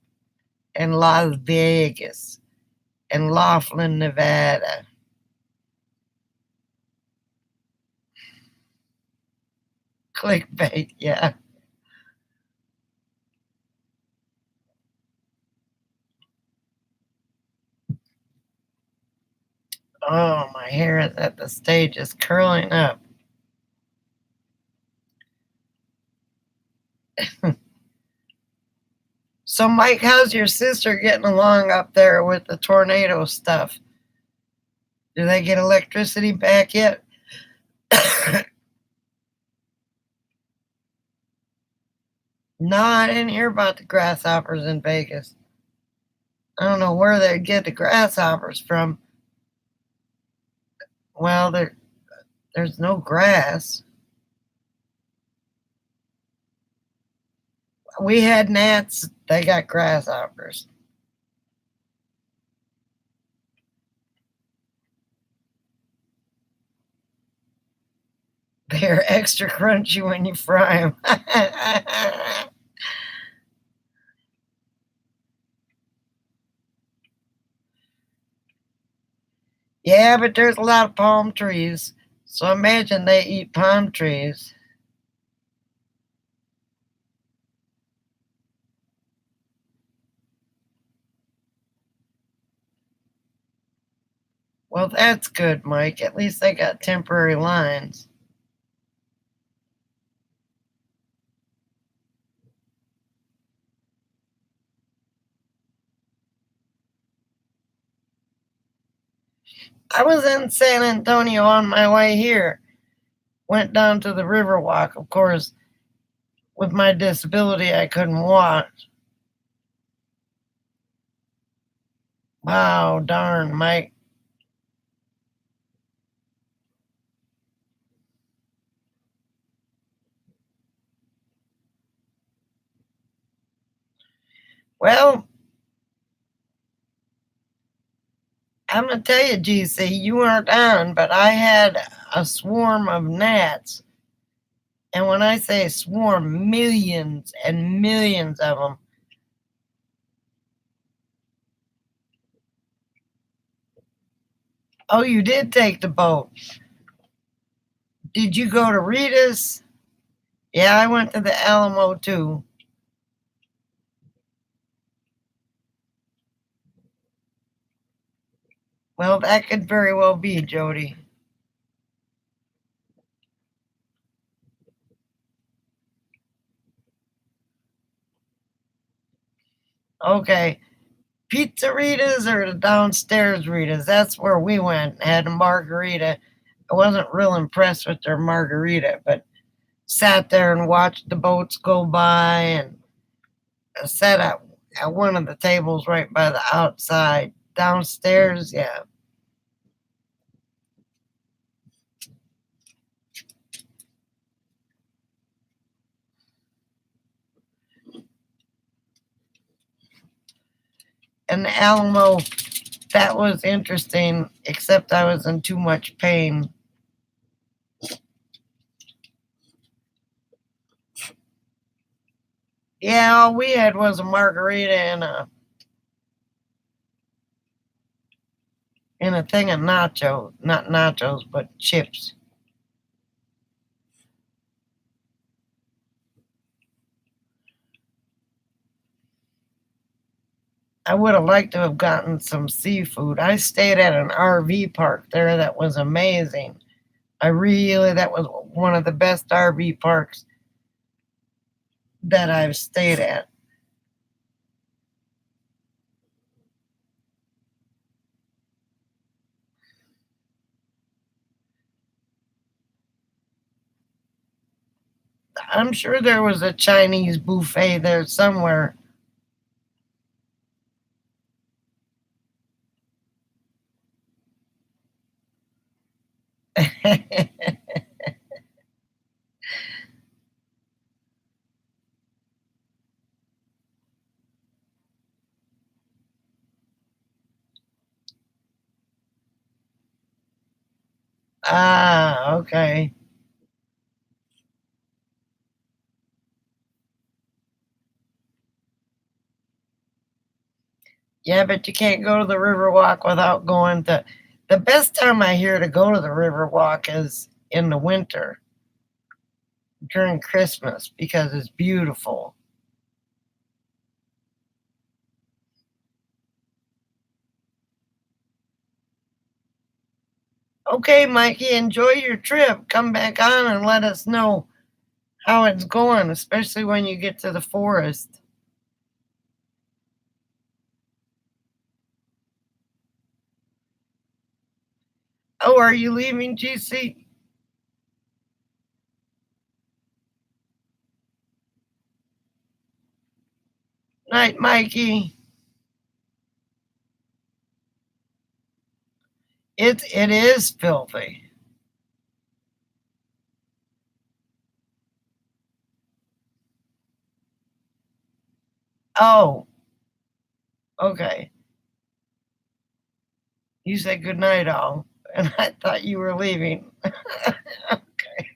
and Las Vegas and Laughlin, Nevada. Clickbait, yeah. Oh, my hair is at the stage is curling up. So, Mike, how's your sister getting along up there with the tornado stuff? Do they get electricity back yet? No, I didn't hear about the grasshoppers in Vegas. I don't know where they'd get the grasshoppers from. Well, there's no grass. We had gnats, they got grasshoppers. They're extra crunchy when you fry them. Yeah, but there's a lot of palm trees. So imagine they eat palm trees. Well, that's good, Mike. At least they got temporary lines. I was in San Antonio on my way here. Went down to the Riverwalk. Of course, with my disability, I couldn't walk. Wow, darn, Mike. Well, I'm gonna tell you, GC, you weren't on, but I had a swarm of gnats. And when I say swarm, millions and millions of them. Oh, you did take the boat. Did you go to Rita's? Yeah, I went to the Alamo too. Well, that could very well be, Jody. Okay. Pizzeritas or the downstairs Ritas? That's where we went. Had a margarita. I wasn't real impressed with their margarita, but sat there and watched the boats go by and sat at one of the tables right by the outside. Downstairs, yeah. And the Alamo, that was interesting, except I was in too much pain. Yeah, all we had was a margarita and a thing of nachos, not nachos, but chips. I would have liked to have gotten some seafood. I stayed at an RV park there that was amazing. That was one of the best RV parks that I've stayed at. I'm sure there was a Chinese buffet there somewhere. Ah, okay. Yeah, but you can't go to the Riverwalk without going to. The best time I hear to go to the Riverwalk is in the winter during Christmas because it's beautiful. Okay, Mikey, enjoy your trip. Come back on and let us know how it's going, especially when you get to the forest. Oh, are you leaving, GC? Night, Mikey. It is filthy. Oh, okay. You said good night, all, and I thought you were leaving. Okay.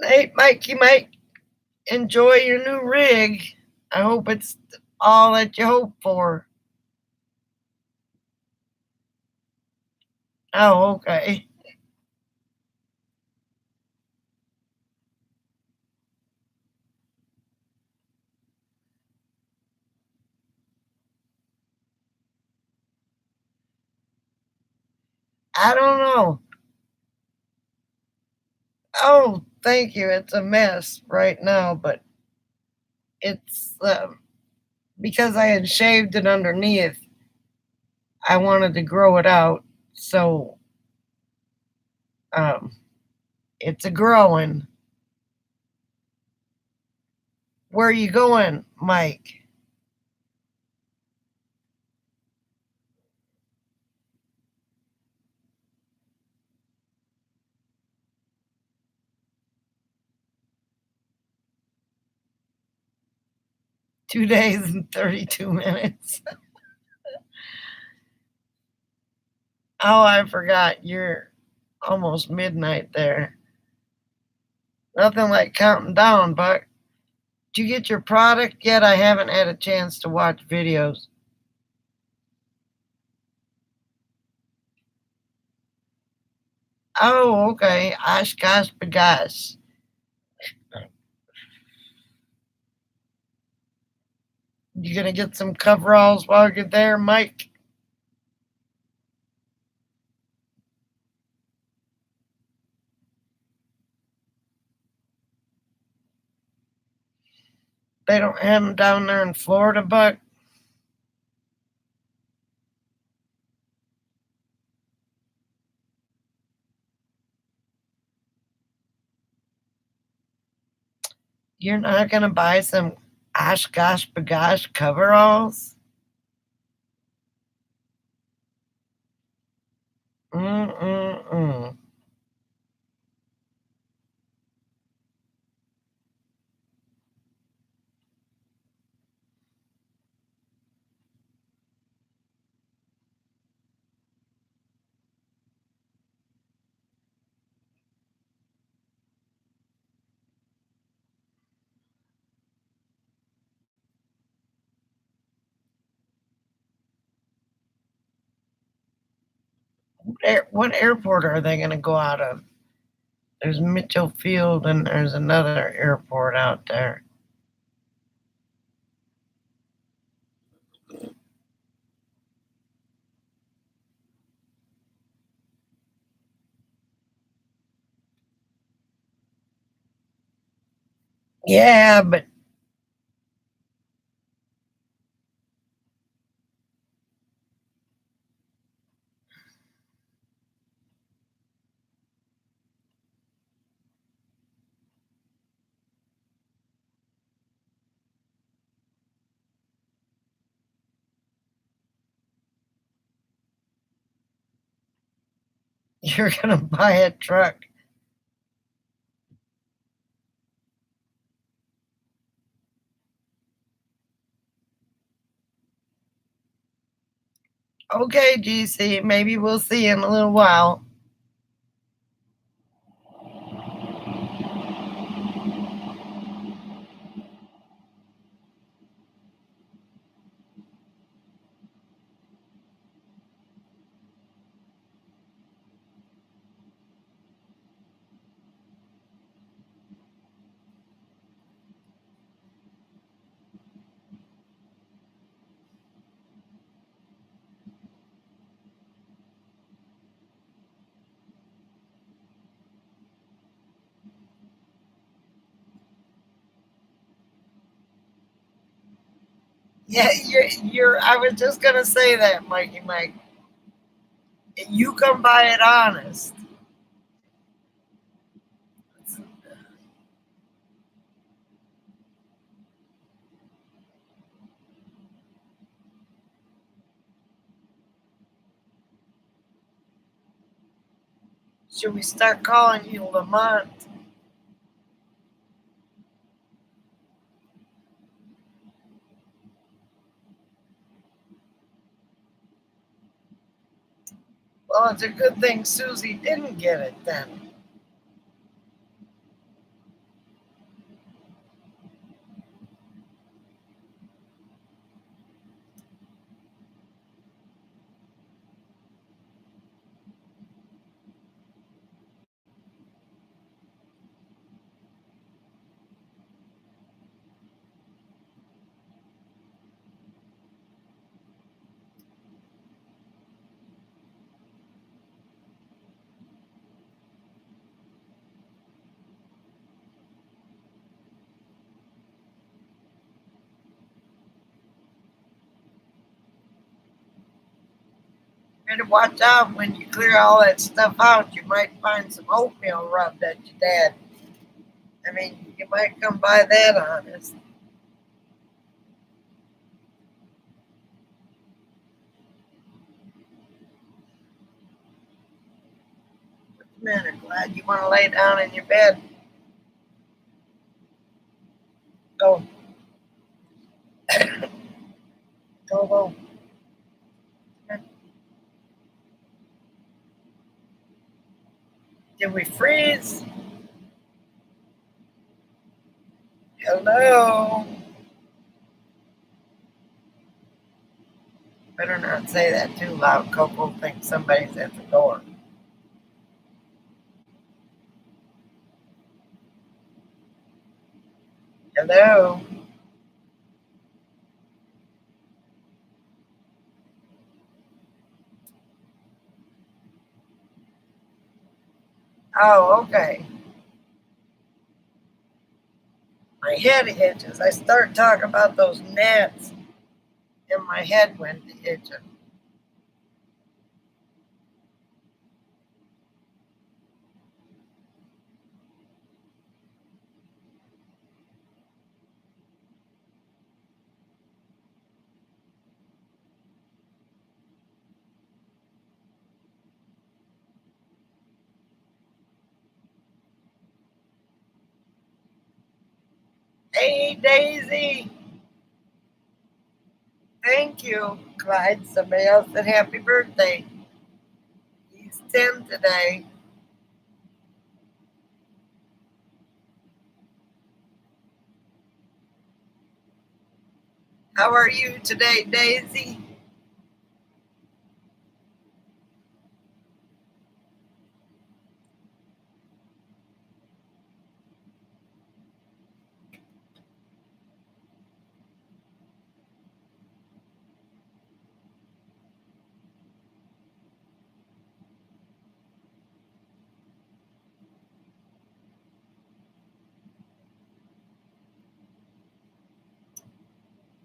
Hey, Mikey, Mike, enjoy your new rig. I hope it's all that you hope for. Oh, okay. I don't know. Oh, thank you. It's a mess right now, but it's because I had shaved it underneath. I wanted to grow it out, so um, it's a growing. Where are you going, Mike? 2 days and 32 minutes. Oh, I forgot. You're almost midnight there. Nothing like counting down, Buck. Did you get your product yet? I haven't had a chance to watch videos. Oh, okay. Osh gosh bagosh. You gonna get some coveralls while you're there, Mike? They don't have them down there in Florida, Buck. You're not gonna buy some Osh gosh bagosh coveralls? Mm-mm-mm. What airport are they gonna go out of? There's Mitchell Field and there's another airport out there. Yeah, but you're gonna buy a truck. Okay, GC, maybe we'll see you in a little while. Yeah, you're. I was just gonna say that, Mikey Mike. You come by it honest. Should we start calling you Lamont? Well, it's a good thing Susie didn't get it then. Better watch out when you clear all that stuff out. You might find some oatmeal rubbed at your dad. I mean, you might come by that honest. Man, I'm glad you want to lay down in your bed. Oh, Go. Did we freeze? Hello? Better not say that too loud. Coco thinks somebody's at the door. Hello? Oh, okay. My head itches. I start talking about those gnats, and my head went to itching. 'Hey, Daisy. Thank you, Clyde. Somebody else said happy birthday. He's 10 today. How are you today, Daisy?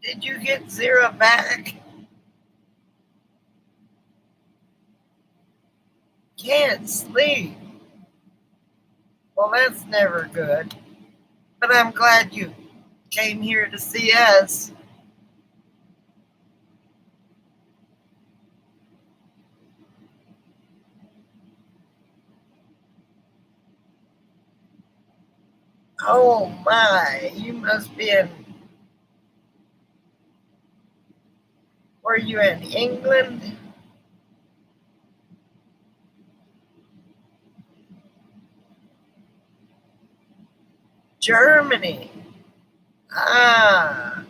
Did you get Zira back? Can't sleep. Well, that's never good. But I'm glad you came here to see us. Oh my, you must be in. Were you in England? Germany. Ah,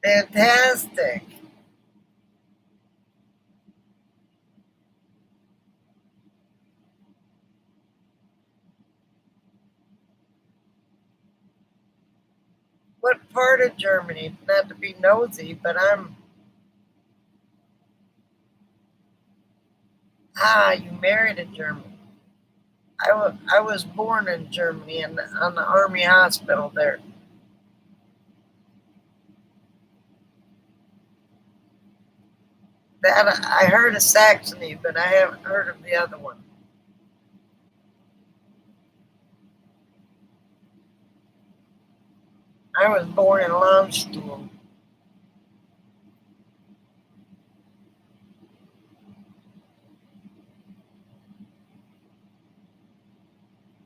fantastic. What part of Germany? Not to be nosy, but you married a German. I was born in Germany on the Army Hospital there. That I heard of Saxony, but I haven't heard of the other one. I was born in Landstuhl.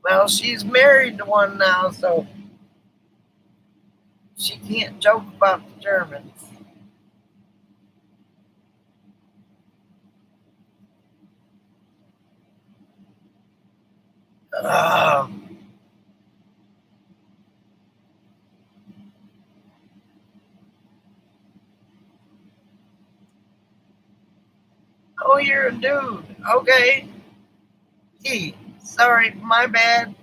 Well, she's married to one now, so she can't joke about the Germans. Oh, oh, you're a dude. Okay. He. Sorry, my bad.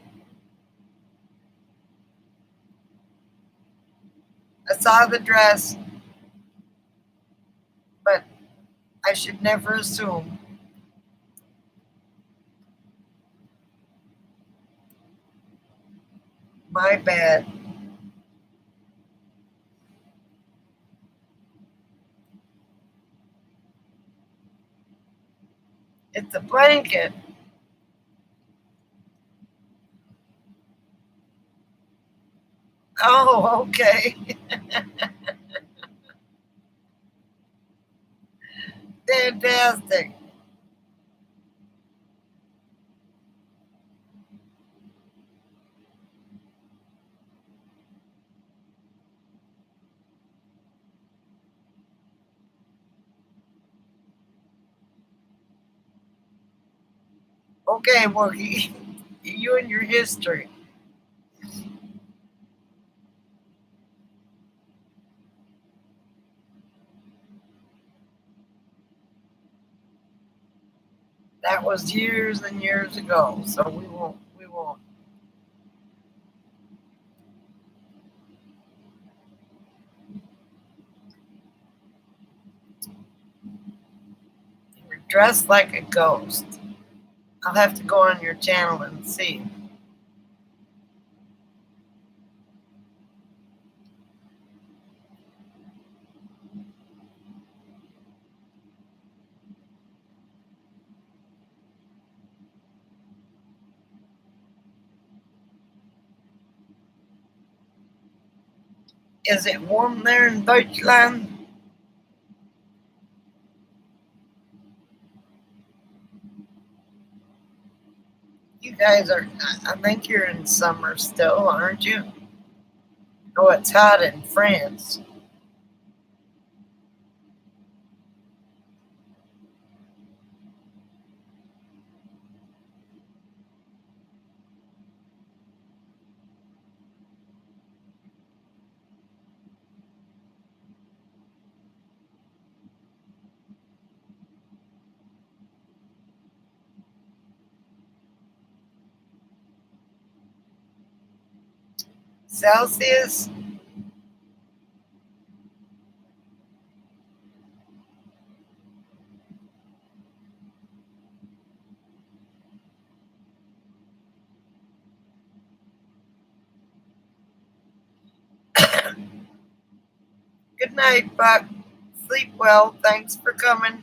I saw the dress, but I should never assume. My bad. It's a blanket. Oh, okay. Fantastic. Okay, well, you and your history. That was years and years ago, so we won't you were dressed like a ghost. I'll have to go on your channel and see. Is it warm there in Deutschland? You guys are, I think you're in summer still, aren't you? Oh, it's hot in France. Celsius? Good night, Buck. Sleep well. Thanks for coming.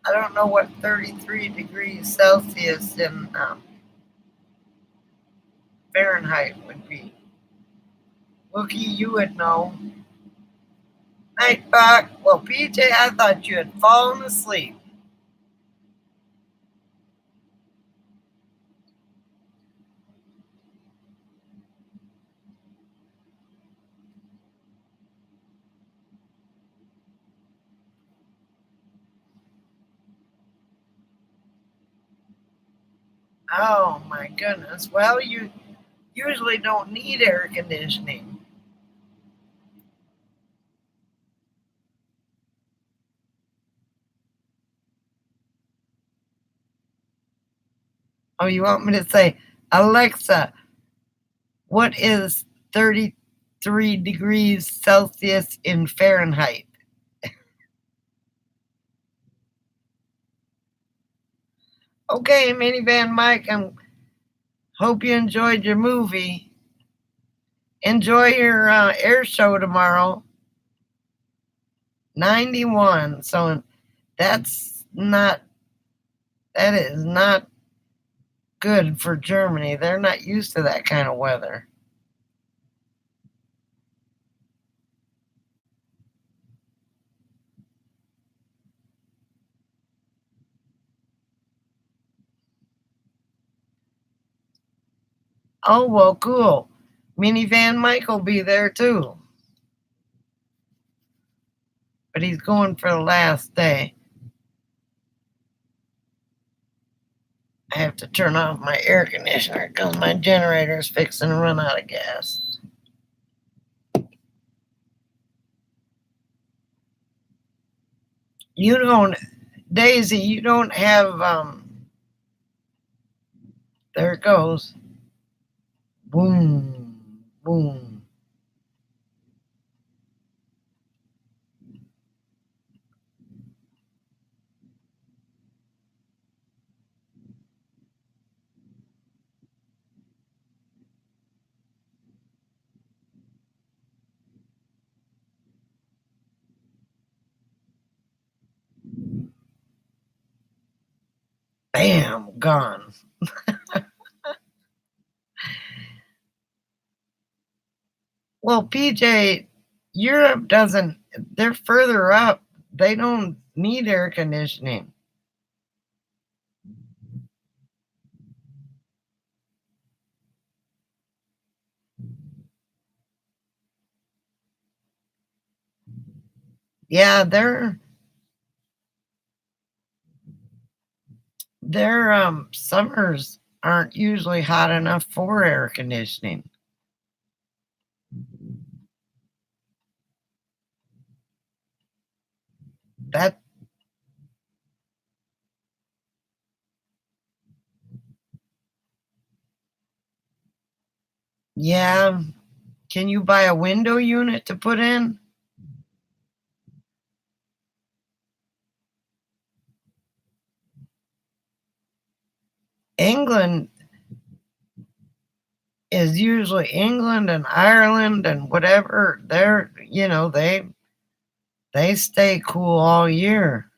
I don't know what 33 degrees Celsius in Fahrenheit would be. Wookie, you would know. Night, Buck. Well, PJ, I thought you had fallen asleep. Oh my goodness. Well, you usually don't need air conditioning. Oh, you want me to say, Alexa, what is 33 degrees Celsius in Fahrenheit? Okay, Minivan Mike, I hope you enjoyed your movie. Enjoy your air show tomorrow. 91. So that's not, that is not good for Germany. They're not used to that kind of weather. Oh, well, cool. Minivan Mike will be there too, but he's going for the last day. I have to turn off my air conditioner because my generator is fixing to run out of gas. You don't, Daisy, you don't have, there it goes. Boom, boom. Bam, gone. Well, PJ, Europe doesn't, they're further up. They don't need air conditioning. Yeah, Their summers aren't usually hot enough for air conditioning. That Yeah. Can you buy a window unit to put in? England is usually England and Ireland and whatever. They stay cool all year.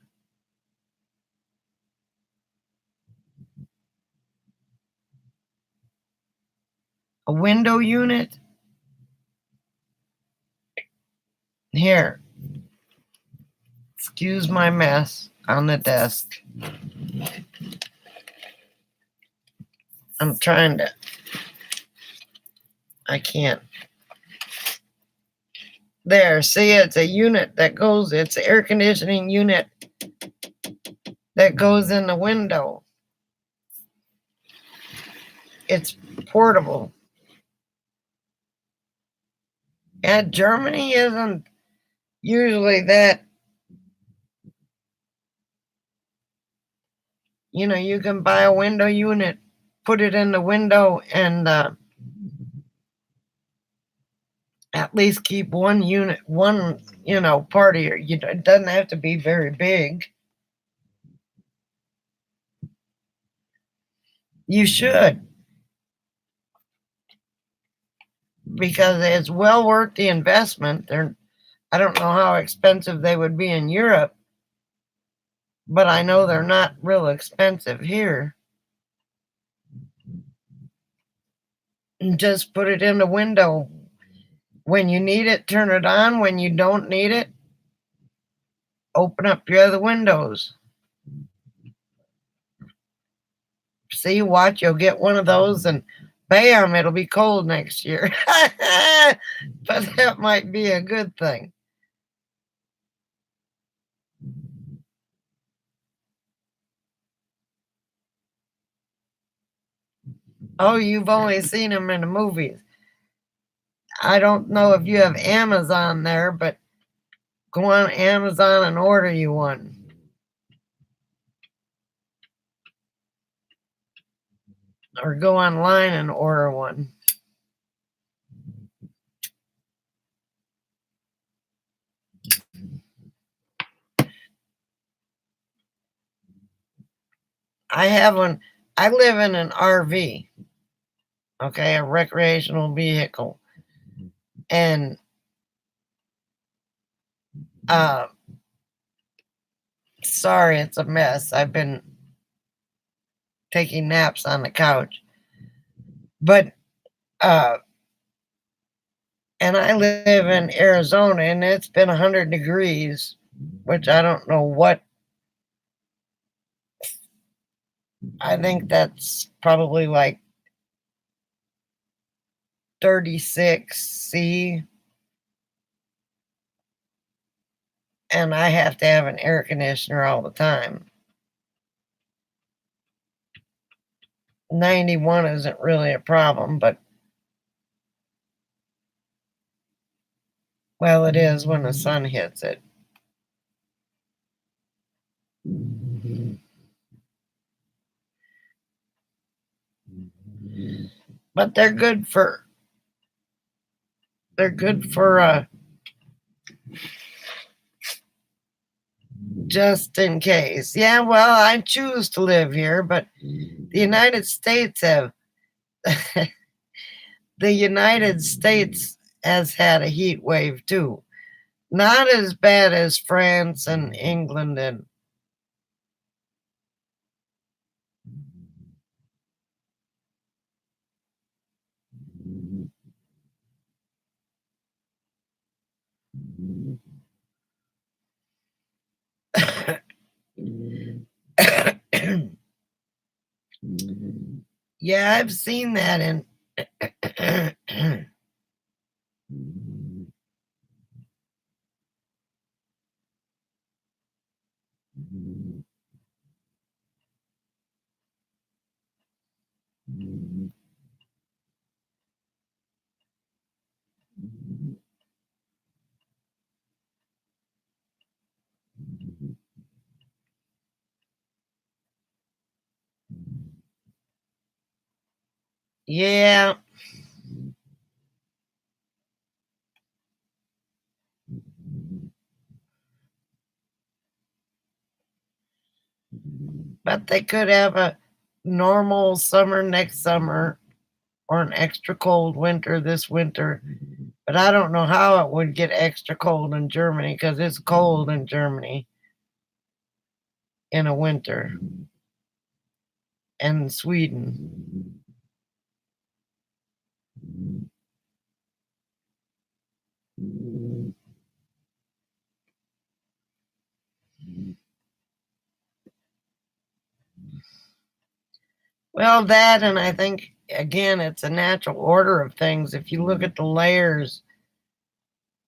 A window unit? Here. Excuse my mess on the desk. I'm trying to. I can't. There, see, it's a unit that goes, it's an air conditioning unit that goes in the window. It's portable. And Germany isn't usually that, you can buy a window unit, put it in the window, and at least keep one unit, part of it doesn't have to be very big. You should, because it's well worth the investment. I don't know how expensive they would be in Europe, but I know they're not real expensive here. And just put it in the window. When you need it, turn it on. When you don't need it, open up your other windows. See, watch, you'll get one of those and bam, it'll be cold next year. But that might be a good thing. Oh, you've only seen them in the movies. I don't know if you have Amazon there, but go on Amazon and order you one. Or go online and order one. I have one. I live in an RV, okay, a recreational vehicle. And uh sorry, it's a mess. I've been taking naps on the couch. But uh and I live in Arizona and it's been 100 degrees, which I don't know what. I think that's probably like 36 C, and I have to have an air conditioner all the time. 91 isn't really a problem, but well, it is when the sun hits it. But they're good for just in case. Yeah, well, I choose to live here, but the United States have the United States has had a heat wave too. Not as bad as France and England and yeah, I've seen that in Yeah, but they could have a normal summer next summer or an extra cold winter this winter. But I don't know how it would get extra cold in Germany because it's cold in Germany in a winter and Sweden. Well, that, and I think, again, it's a natural order of things. If you look at the layers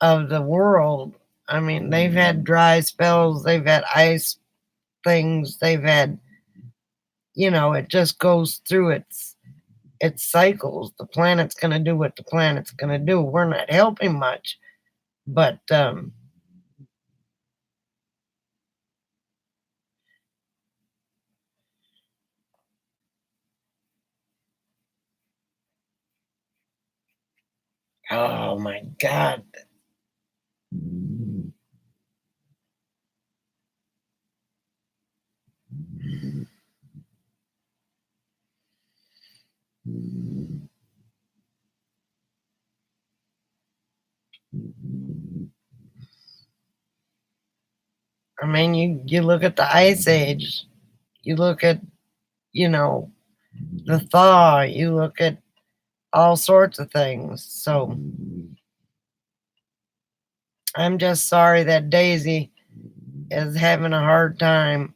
of the world, I mean, they've had dry spells, they've had ice things, they've had, it just goes through its cycles. The planet's going to do what the planet's going to do. We're not helping much, but oh my God. I mean, you look at the ice age, you look at, you know, the thaw, you look at all sorts of things. So I'm just sorry that Daisy is having a hard time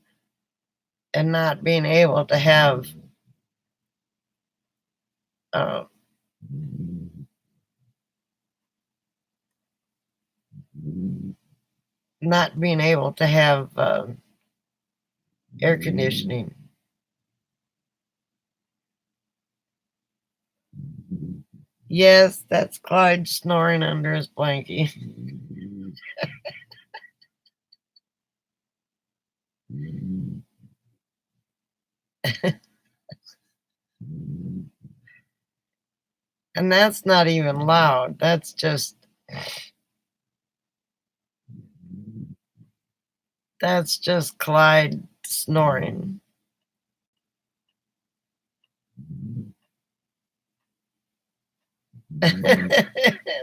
and not being able to have uh, not being able to have air conditioning. Yes, that's Clyde snoring under his blankie. And that's not even loud. That's just Clyde snoring.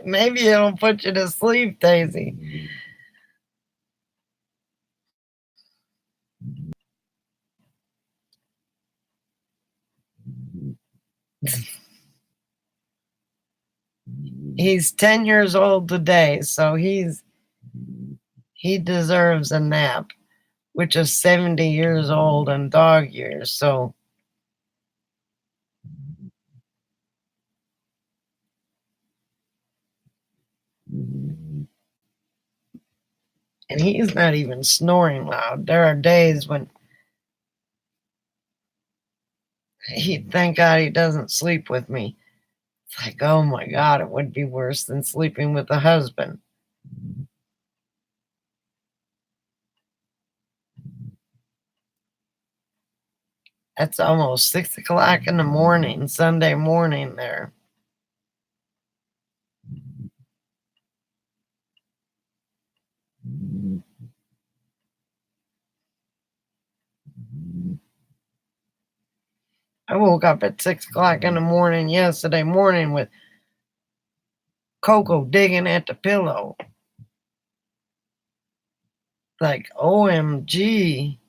Maybe it'll put you to sleep, Daisy. He's 10 years old today, so he deserves a nap, which is 70 years old in dog years. So, and he's not even snoring loud. There are days when thank God he doesn't sleep with me. It's like, oh my God, it would be worse than sleeping with a husband. That's almost 6 o'clock in the morning, Sunday morning there. I woke up at 6 o'clock in the morning yesterday morning with Coco digging at the pillow. Like, OMG.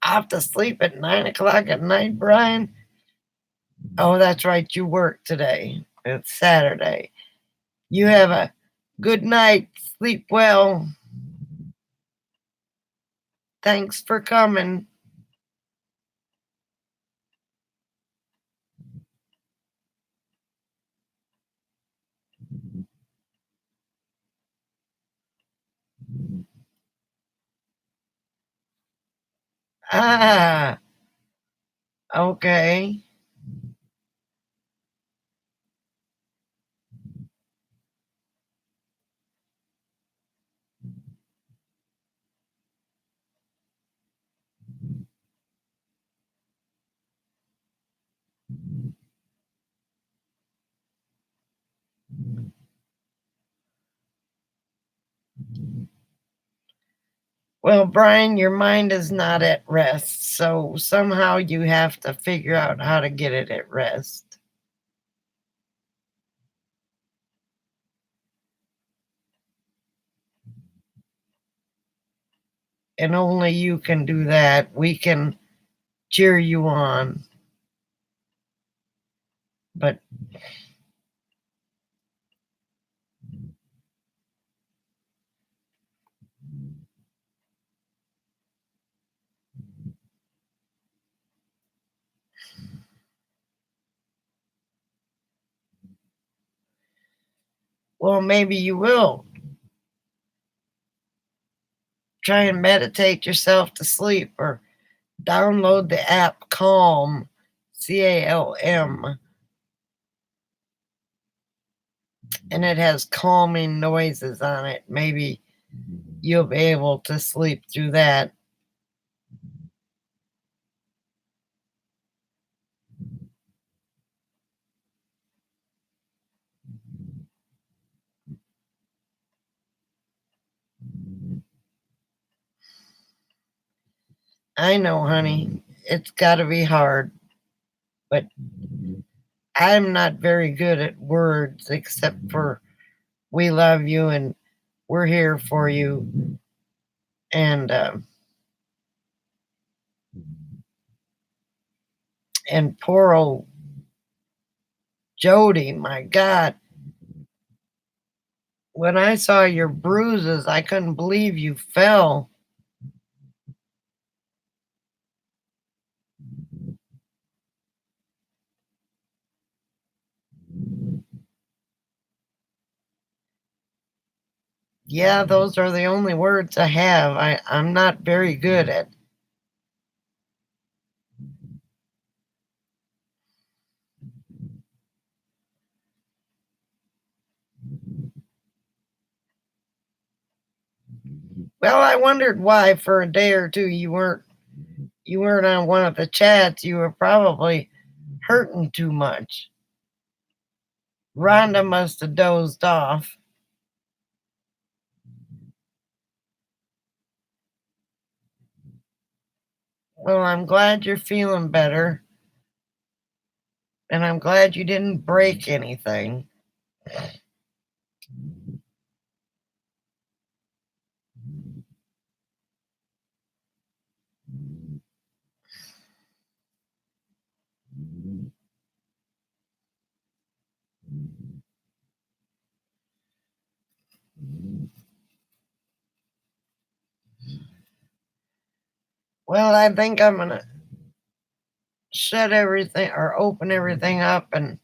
I have to sleep at 9 o'clock at night, Brian. Oh, that's right. You work today. It's Saturday. You have a good night. Sleep well. Thanks for coming. Ah, okay. Well, Brian, your mind is not at rest, so somehow you have to figure out how to get it at rest. And only you can do that. We can cheer you on. But well, maybe you will try and meditate yourself to sleep or download the app Calm, Calm, and it has calming noises on it. Maybe you'll be able to sleep through that. I know, honey, it's got to be hard, but I'm not very good at words except for we love you and we're here for you. And poor old Jody, my God, when I saw your bruises, I couldn't believe you fell. Yeah, those are the only words I have. I'm not very good at. Well, I wondered why for a day or two you weren't on one of the chats. You were probably hurting too much. Rhonda must have dozed off. Well, I'm glad you're feeling better, and I'm glad you didn't break anything. Well, I think I'm gonna shut everything or open everything up and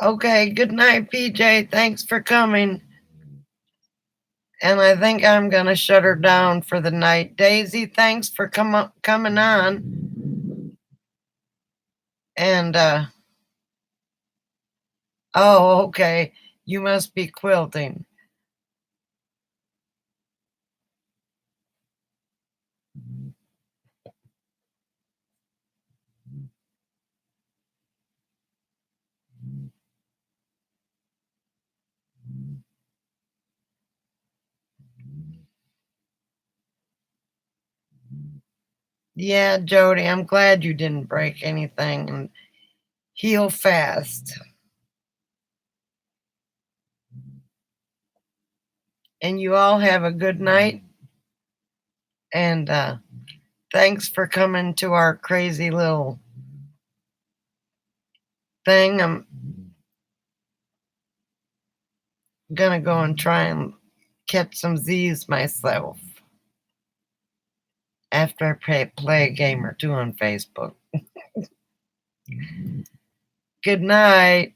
okay, good night, PJ. Thanks for coming. And I think I'm gonna shut her down for the night. Daisy, thanks for coming on. And oh, okay. You must be quilting. Yeah, Jody, I'm glad you didn't break anything and heal fast. And you all have a good night. And thanks for coming to our crazy little thing. I'm gonna go and try and catch some Z's myself after I play a game or two on Facebook. Good night.